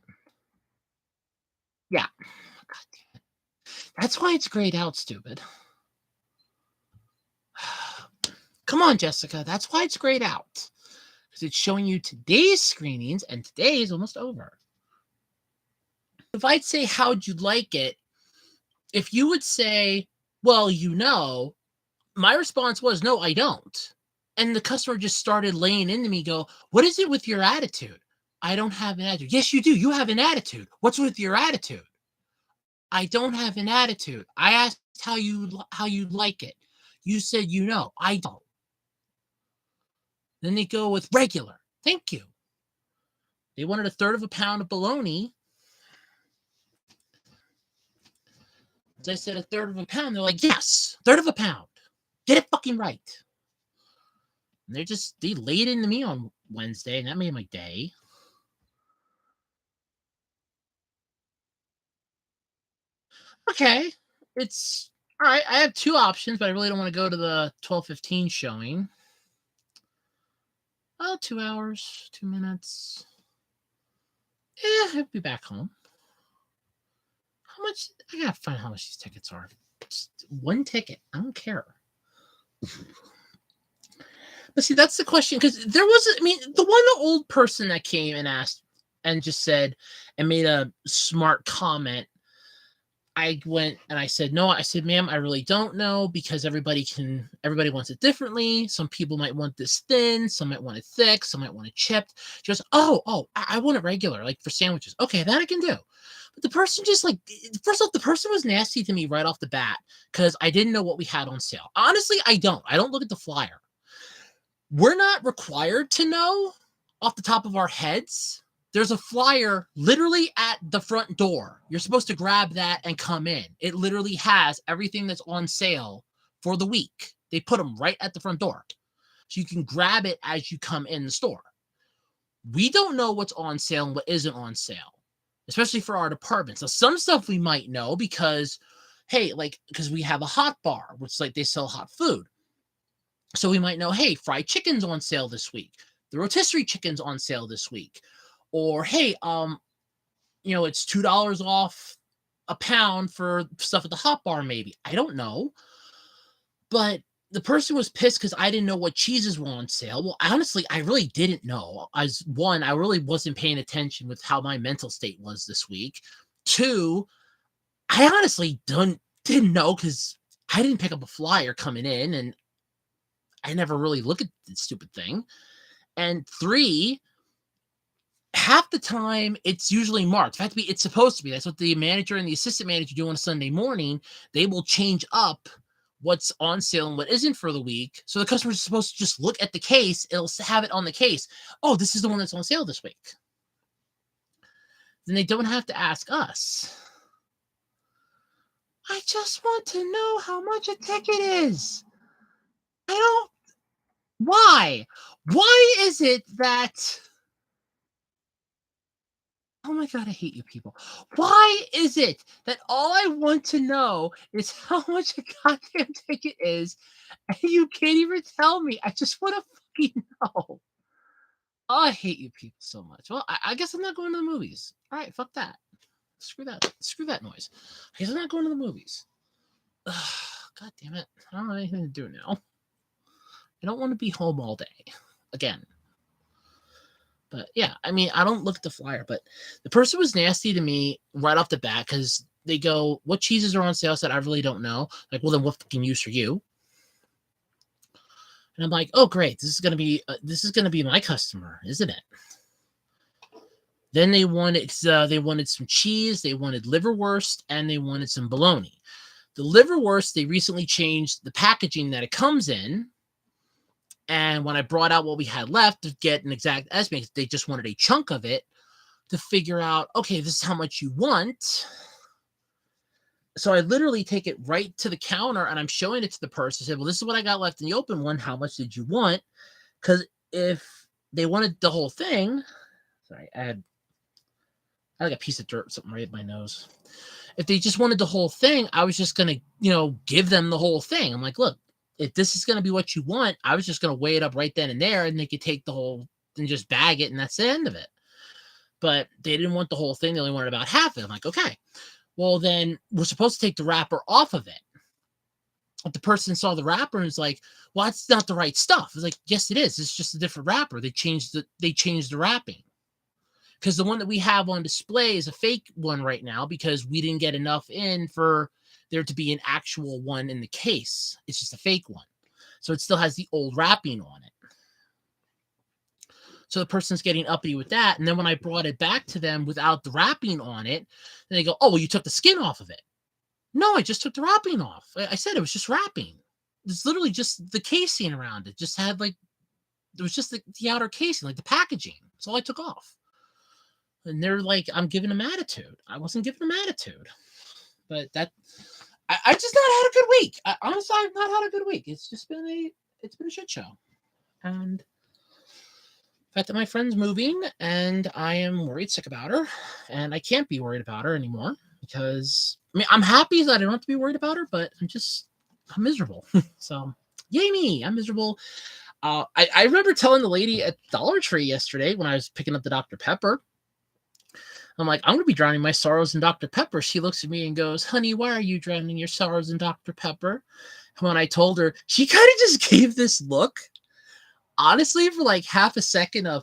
Yeah. God damn it. That's why it's grayed out, stupid. Come on, Jessica. That's why it's grayed out. Because it's showing you today's screenings, and today is almost over. If I'd say, how'd you like it? If you would say, well, my response was, no, I don't. And the customer just started laying into me, go, what is it with your attitude? I don't have an attitude. Yes, you do. You have an attitude. What's with your attitude? I don't have an attitude. I asked how you like it. You said I don't. Then they go with regular. Thank you. They wanted a third of a pound of bologna. As I said, a third of a pound. They're like, yes, third of a pound. Get it fucking right. And they laid into me on Wednesday, and that made my day. Okay. It's all right. I have two options, but I really don't want to go to the 12:15 showing. Oh, 2 hours, 2 minutes. Yeah, I'll be back home. How much? I gotta find how much these tickets are. Just one ticket. I don't care. But see, that's the question, because the old person that came and asked and just said and made a smart comment. I went and I said, no, I said, ma'am, I really don't know, because everybody wants it differently. Some people might want this thin, some might want it thick, some might want it chipped. She goes, I want it regular, like for sandwiches. Okay, that I can do. But the person just like, first off, the person was nasty to me right off the bat because I didn't know what we had on sale. Honestly, I don't look at the flyer. We're not required to know off the top of our heads. There's a flyer literally at the front door. You're supposed to grab that and come in. It literally has everything that's on sale for the week. They put them right at the front door. So you can grab it as you come in the store. We don't know what's on sale and what isn't on sale, especially for our department. So some stuff we might know because, because we have a hot bar, which like they sell hot food. So we might know, hey, fried chicken's on sale this week. The rotisserie chicken's on sale this week. Or, hey, it's $2 off a pound for stuff at the hot bar, maybe. I don't know. But the person was pissed because I didn't know what cheeses were on sale. Well, honestly, I really didn't know. I really wasn't paying attention with how my mental state was this week. Two, I honestly didn't know because I didn't pick up a flyer coming in, and I never really look at the stupid thing. And three, half the time it's usually marked. In fact, it's supposed to be. That's what the manager and the assistant manager do on a Sunday morning. They will change up what's on sale and what isn't for the week. So the customer is supposed to just look at the case. It'll have it on the case. Oh, this is the one that's on sale this week. Then they don't have to ask us. I just want to know how much a ticket is. I don't. Why? Why is it that? Oh my God, I hate you people. Why is it that all I want to know is how much a goddamn ticket is, and you can't even tell me? I just want to fucking know. Oh, I hate you people so much. Well, I guess I'm not going to the movies. All right, fuck that. Screw that. Screw that noise. I guess I'm not going to the movies. Ugh, God damn it. I don't have anything to do now. I don't want to be home all day. Again. But yeah, I mean, I don't look at the flyer, but the person was nasty to me right off the bat because they go, "What cheeses are on sale?" I said, "I really don't know." Like, well, then what fucking use are you? And I'm like, "Oh, great, this is gonna be my customer, isn't it?" Then they wanted some cheese, they wanted liverwurst, and they wanted some bologna. The liverwurst, they recently changed the packaging that it comes in. And when I brought out what we had left to get an exact estimate, they just wanted a chunk of it to figure out, okay, this is how much you want. So I literally take it right to the counter and I'm showing it to the person. I said, well, this is what I got left in the open one. How much did you want? Because if they wanted the whole thing, sorry, I had like a piece of dirt, something right in my nose. If they just wanted the whole thing, I was just going to, give them the whole thing. I'm like, look, if this is going to be what you want, I was just going to weigh it up right then and there, and they could take the whole and just bag it, and that's the end of it. But they didn't want the whole thing. They only wanted about half of it. I'm like, okay, well, then we're supposed to take the wrapper off of it. But the person saw the wrapper and was like, well, that's not the right stuff. It's like, yes, it is. It's just a different wrapper. They changed the wrapping. Because the one that we have on display is a fake one right now because we didn't get enough in for there to be an actual one in the case. It's just a fake one. So it still has the old wrapping on it. So the person's getting uppity with that. And then when I brought it back to them without the wrapping on it, then they go, oh, well, you took the skin off of it. No, I just took the wrapping off. I said it was just wrapping. It's literally just the casing around it. Just had it was just the outer casing, like the packaging. That's all I took off. And they're like, I'm giving them attitude. I wasn't giving them attitude. But I just not had a good week. Honestly, I've not had a good week. It's just been a shit show. And the fact that my friend's moving and I am worried sick about her. And I can't be worried about her anymore because, I mean, I'm happy that I don't have to be worried about her, but I'm miserable. So, yay me, I'm miserable. I remember telling the lady at Dollar Tree yesterday when I was picking up the Dr. Pepper, I'm like, I'm going to be drowning my sorrows in Dr. Pepper. She looks at me and goes, honey, why are you drowning your sorrows in Dr. Pepper? And when I told her, she kind of just gave this look, honestly, for like half a second of,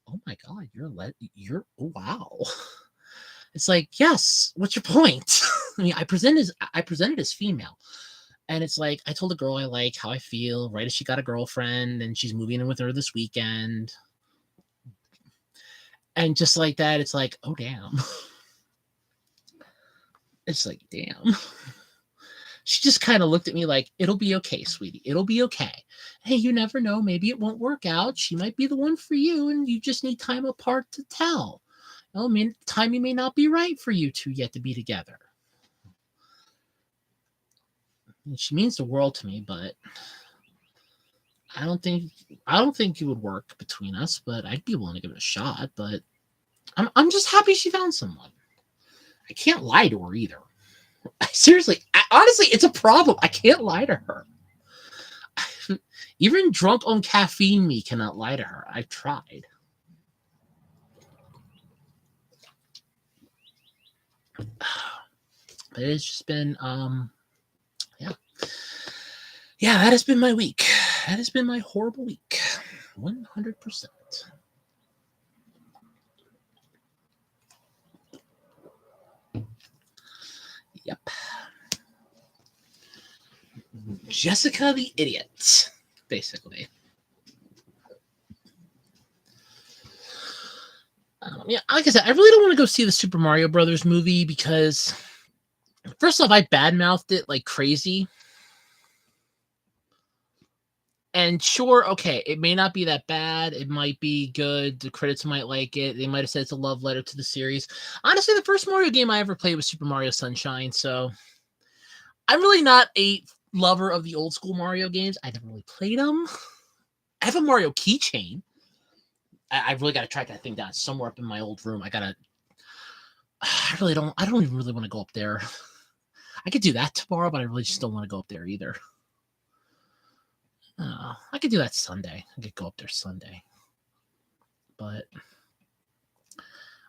oh my God, oh, wow. It's like, yes, what's your point? I mean, I presented as female. And it's like, I told a girl I like how I feel right as she got a girlfriend and she's moving in with her this weekend. And just like that, it's like, oh, damn. It's like, damn. She just kind of looked at me like, it'll be okay, sweetie. It'll be okay. Hey, you never know. Maybe it won't work out. She might be the one for you, and you just need time apart to tell. I mean, timing may not be right for you two yet to be together. And she means the world to me, but I don't think it would work between us, but I'd be willing to give it a shot. But I'm just happy she found someone. I can't lie to her either. Seriously, honestly, it's a problem. I can't lie to her. Even drunk on caffeine me cannot lie to her. I've tried. But it's just been yeah, that has been my week. That has been my horrible week. 100%. Yep. Jessica the Idiot, basically. Yeah, like I said, I really don't want to go see the Super Mario Brothers movie because, first off, I badmouthed it like crazy. And sure, okay, it may not be that bad. It might be good. The critics might like it. They might have said it's a love letter to the series. Honestly, the first Mario game I ever played was Super Mario Sunshine, so I'm really not a lover of the old school Mario games. I never really played them. I have a Mario keychain. I really got to track that thing down somewhere up in my old room. I gotta. I really don't. I don't even really want to go up there. I could do that tomorrow, but I really just don't want to go up there either. I could do that Sunday. I could go up there Sunday, but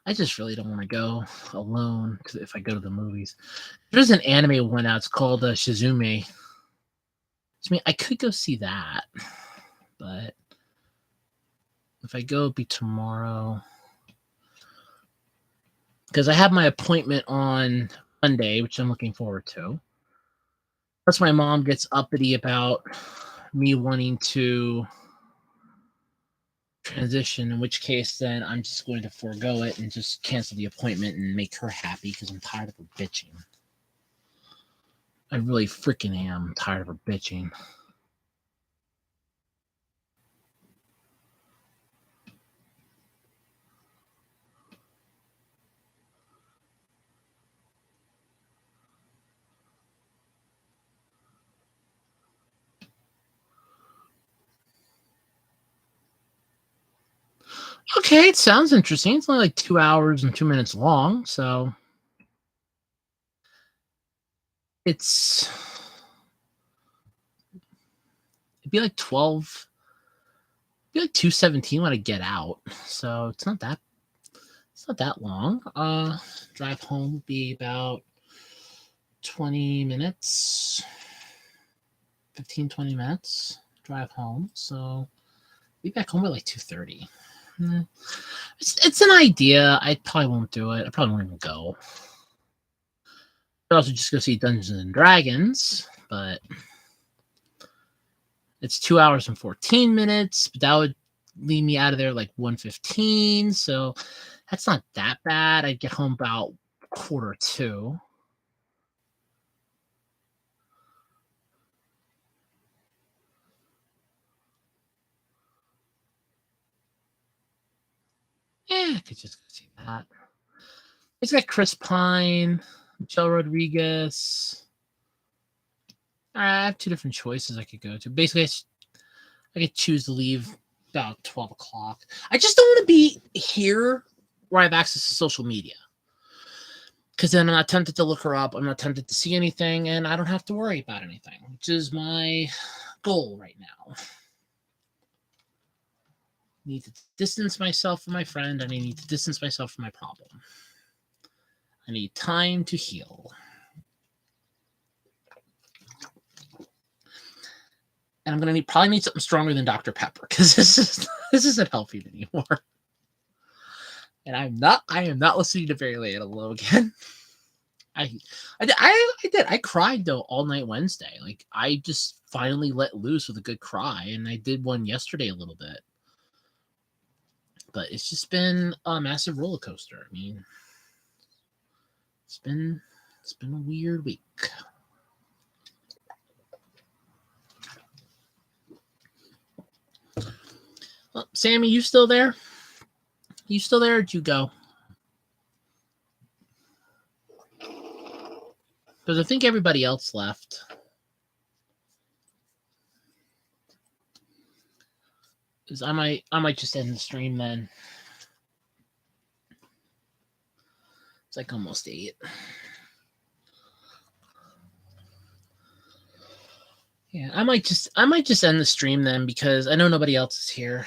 I just really don't want to go alone if I go to the movies. There's an anime one out. It's called Shizume. I mean, I could go see that, but if I go, it'd be tomorrow. Because I have my appointment on Monday, which I'm looking forward to. Plus, my mom gets uppity about me wanting to transition, in which case then I'm just going to forego it and just cancel the appointment and make her happy because I'm tired of her bitching. I really freaking am tired of her bitching. Okay, it sounds interesting. It's only like 2 hours and 2 minutes long, so it's it'd be like 12, it'd be like 2:17 when I get out. So it's not that long. Drive home would be about 20 minutes. 15, 20 minutes drive home. So be back home at like 2:30. It's an idea. I probably won't do it. I probably won't even go. I'd also just go see Dungeons and Dragons, but it's 2 hours and 14 minutes, but that would leave me out of there like 1:15. So that's not that bad. I'd get home about 1:45. Yeah, I could just go see that. It's got Chris Pine, Michelle Rodriguez. I have two different choices I could go to. Basically, I could choose to leave about 12 o'clock. I just don't want to be here where I have access to social media. Because then I'm not tempted to look her up. I'm not tempted to see anything, and I don't have to worry about anything, which is my goal right now. I need to distance myself from my friend, and I need to distance myself from my problem. I need time to heal. And I'm gonna probably need something stronger than Dr. Pepper because this isn't helping anymore. And I am not listening to Very Late Low again. I did. I cried though all night Wednesday. Like I just finally let loose with a good cry, and I did one yesterday a little bit. But it's just been a massive roller coaster. I mean, it's been a weird week. Well, Sammy, you still there? You still there? Or did you go? Because I think everybody else left. Because I might just end the stream then. It's like almost 8. Yeah, I might just end the stream then because I know nobody else is here.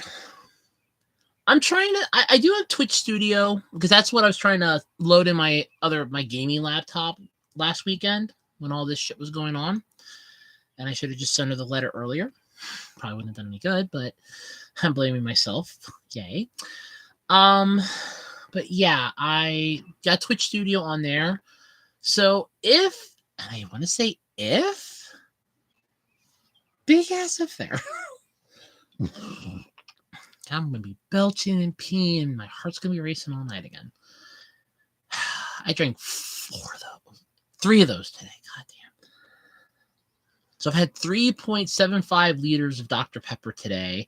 I'm trying to. I do have Twitch Studio because that's what I was trying to load in my gaming laptop last weekend when all this shit was going on, and I should have just sent her the letter earlier. Probably wouldn't have done any good, but I'm blaming myself. Yay. But yeah, I got Twitch Studio on there. So if, and I want to say if, big ass if there. I'm gonna be belching and peeing. My heart's gonna be racing all night again. I drank 4 of those, 3 of those today. God damn. So I've had 3.75 liters of Dr. Pepper today.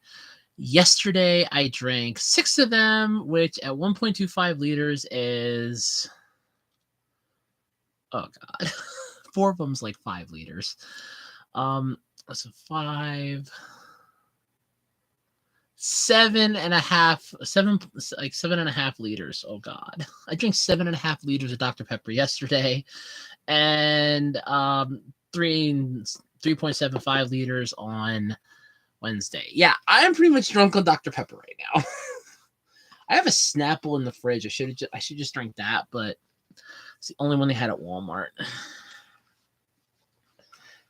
Yesterday, I drank 6 of them, which at 1.25 liters is, oh God, 4 of them's like 5 liters. So 5, 7.5 liters. Oh God, I drank 7.5 liters of Dr. Pepper yesterday, and 3.75 liters on Wednesday. Yeah, I'm pretty much drunk on Dr. Pepper right now. I have a Snapple in the fridge. I should just drink that, but it's the only one they had at Walmart.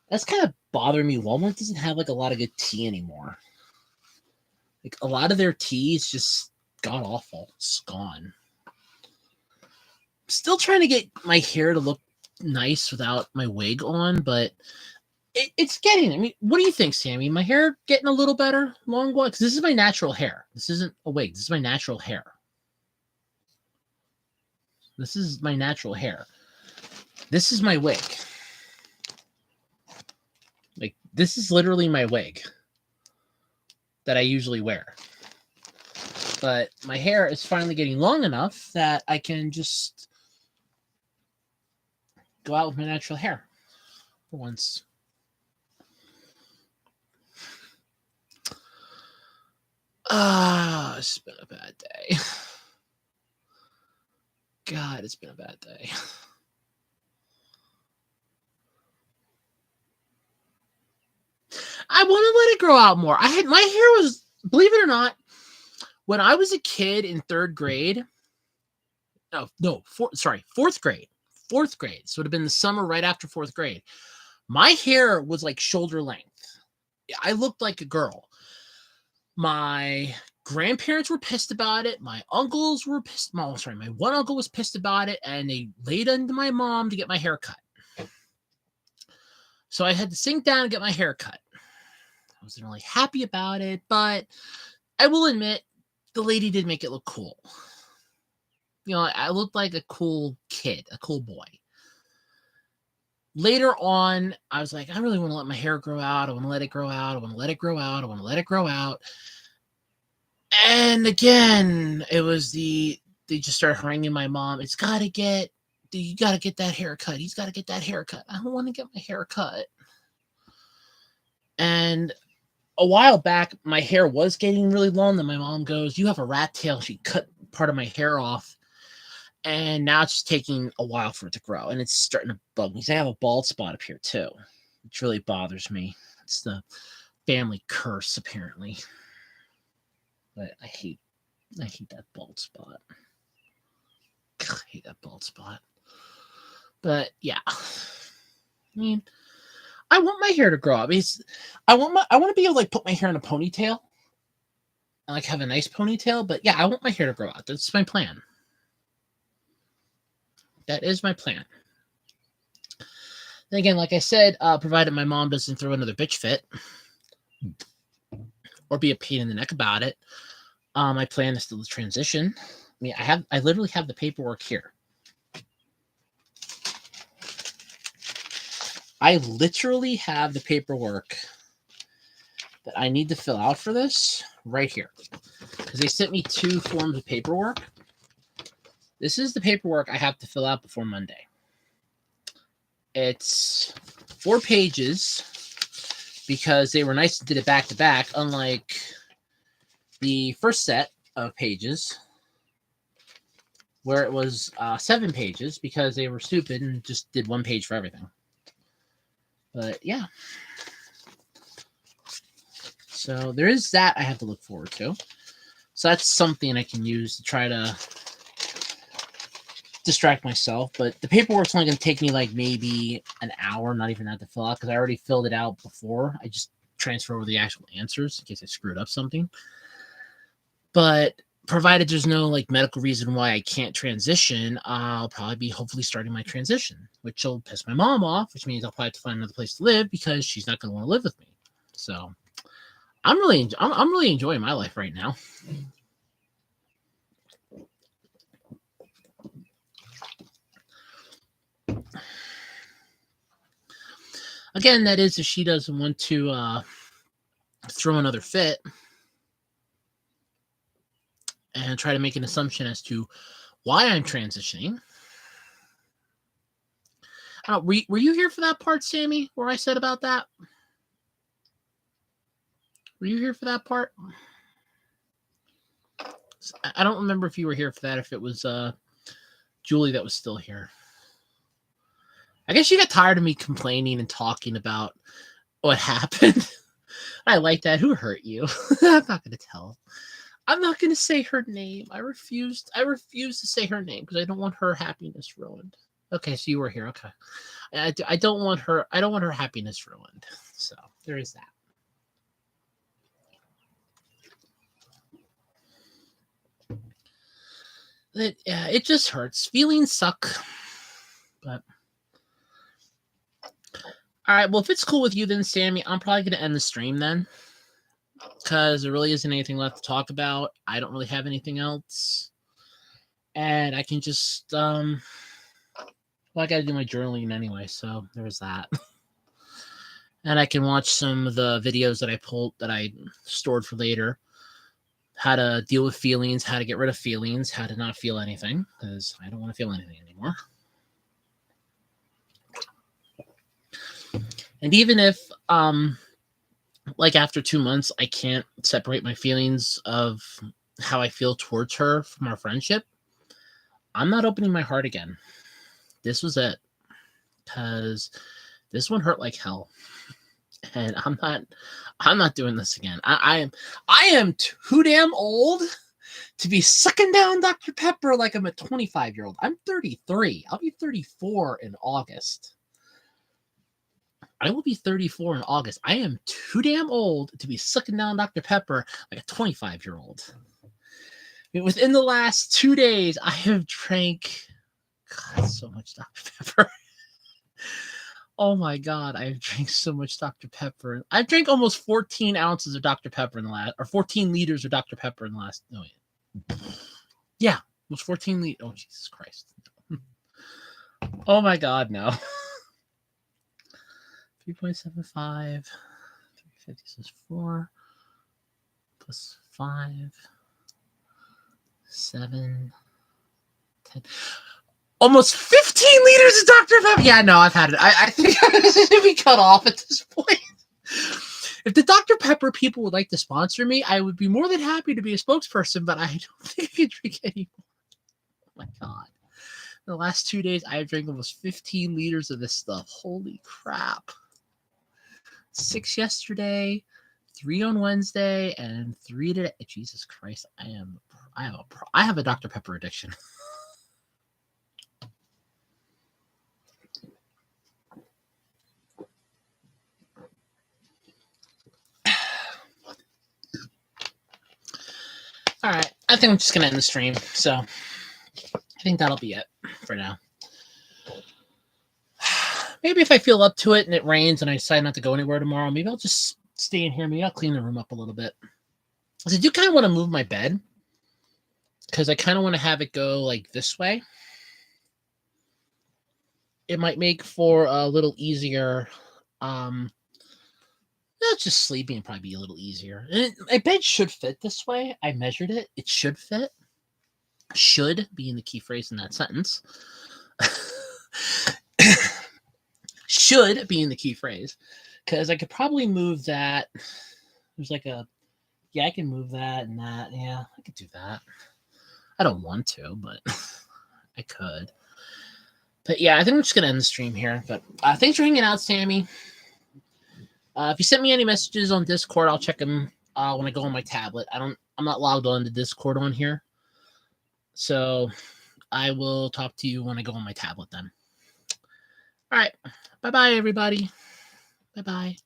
That's kind of bothering me. Walmart doesn't have like a lot of good tea anymore. Like a lot of their tea is just god awful. It's gone. Still trying to get my hair to look nice without my wig on, but it's getting. I mean, what do you think, Sammy? My hair getting a little better, long one? Because this is my natural hair. This isn't a wig. This is my natural hair. This is my natural hair. This is my wig. Like, this is literally my wig that I usually wear. But my hair is finally getting long enough that I can just go out with my natural hair for once. It's been a bad day. God, it's been a bad day. I want to let it grow out more. My hair was, believe it or not, when I was a kid in third grade. Fourth grade. Fourth grade. So it would have been the summer right after fourth grade. My hair was like shoulder length. I looked like a girl. My grandparents were pissed about it. My uncles were pissed. My one uncle was pissed about it, and they laid into my mom to get my hair cut. So I had to sink down and get my hair cut. I wasn't really happy about it, but I will admit the lady did make it look cool. You know, I looked like a cool kid, a cool boy. Later on, I was like, I really want to let my hair grow out. I want to let it grow out. I want to let it grow out. I want to let it grow out. And again, it was they just started haranguing my mom. You got to get that haircut. He's got to get that haircut. I don't want to get my hair cut. And a while back, my hair was getting really long. Then my mom goes, you have a rat tail. She cut part of my hair off. And now it's just taking a while for it to grow. And it's starting to bug me. I have a bald spot up here too, which really bothers me. It's the family curse, apparently. But I hate that bald spot. I hate that bald spot. But yeah. I mean, I want my hair to grow up. I want to be able to like put my hair in a ponytail. And like have a nice ponytail. But yeah, I want my hair to grow out. That's my plan. That is my plan. Then again, like I said, provided my mom doesn't throw another bitch fit or be a pain in the neck about it, my plan is to transition. I mean, I literally have the paperwork here. I literally have the paperwork that I need to fill out for this right here. Because they sent me 2 forms of paperwork. This is the paperwork I have to fill out before Monday. It's 4 pages because they were nice and did it back to back, unlike the first set of pages where it was 7 pages because they were stupid and just did 1 page for everything. But yeah. So there is that I have to look forward to. So that's something I can use to try to distract myself. But the paperwork's only going to take me like maybe an hour, not even that to fill out, because I already filled it out before. I just transfer over the actual answers in case I screwed up something. But provided there's no like medical reason why I can't transition, I'll probably be hopefully starting my transition, which will piss my mom off, which means I'll probably have to find another place to live because she's not going to want to live with me. So I'm really enjoying my life right now. Again, that is if she doesn't want to throw another fit and try to make an assumption as to why I'm transitioning. Were you here for that part, Sammy, where I said about that? Were you here for that part? I don't remember if you were here for that, if it was Julie that was still here. I guess you got tired of me complaining and talking about what happened. I like that. Who hurt you? I'm not going to tell. I'm not going to say her name. I refuse to say her name because I don't want her happiness ruined. Okay, so you were here. Okay. I don't want her happiness ruined. So there is that. It just hurts. Feelings suck. But all right, well, if it's cool with you then, Sammy, I'm probably going to end the stream then. Because there really isn't anything left to talk about. I don't really have anything else. And I can just, I got to do my journaling anyway, so there's that. And I can watch some of the videos that I stored for later. How to deal with feelings, how to get rid of feelings, how to not feel anything, because I don't want to feel anything anymore. And even if, like after 2 months, I can't separate my feelings of how I feel towards her from our friendship, I'm not opening my heart again. This was it. Because this one hurt like hell. And I'm not doing this again. I am too damn old to be sucking down Dr. Pepper like I'm a 25-year-old. I'm 33. I'll be 34 in August. I will be 34 in August. I am too damn old to be sucking down Dr. Pepper like a 25-year-old. Within the last 2 days, I have drank so much Dr. Pepper. Oh my God, I have drank so much Dr. Pepper. I've drank almost 14 ounces of Dr. Pepper in the last, or 14 liters of Dr. Pepper in the last, no, yeah, almost 14 liters. Oh, Jesus Christ. Oh my God, no. 3.75, 350 says 4, plus 5, 7, 10. Almost 15 liters of Dr. Pepper. Yeah, no, I've had it. I think I should be cut off at this point. If the Dr. Pepper people would like to sponsor me, I would be more than happy to be a spokesperson, but I don't think I can drink anymore. Oh my God. In the last 2 days, I have drank almost 15 liters of this stuff. Holy crap. 6 yesterday, 3 on Wednesday, and 3 today. Jesus Christ, I have a Dr. Pepper addiction. All right, I think I'm just gonna end the stream. So I think that'll be it for now. Maybe if I feel up to it and it rains and I decide not to go anywhere tomorrow, maybe I'll just stay in here. Maybe I'll clean the room up a little bit. I do kind of want to move my bed because I kind of want to have it go like this way. It might make for a little easier. Just sleeping probably be a little easier. And my bed should fit this way. I measured it. It should fit. Should being the key phrase in that sentence. Should being the key phrase. Because I could probably move that. There's like a... Yeah, I can move that and that. Yeah, I could do that. I don't want to, but I could. But yeah, I think I'm just going to end the stream here. But thanks for hanging out, Sammy. If you sent me any messages on Discord, I'll check them when I go on my tablet. I'm not logged on to Discord on here. So I will talk to you when I go on my tablet then. All right. Bye-bye, everybody. Bye-bye.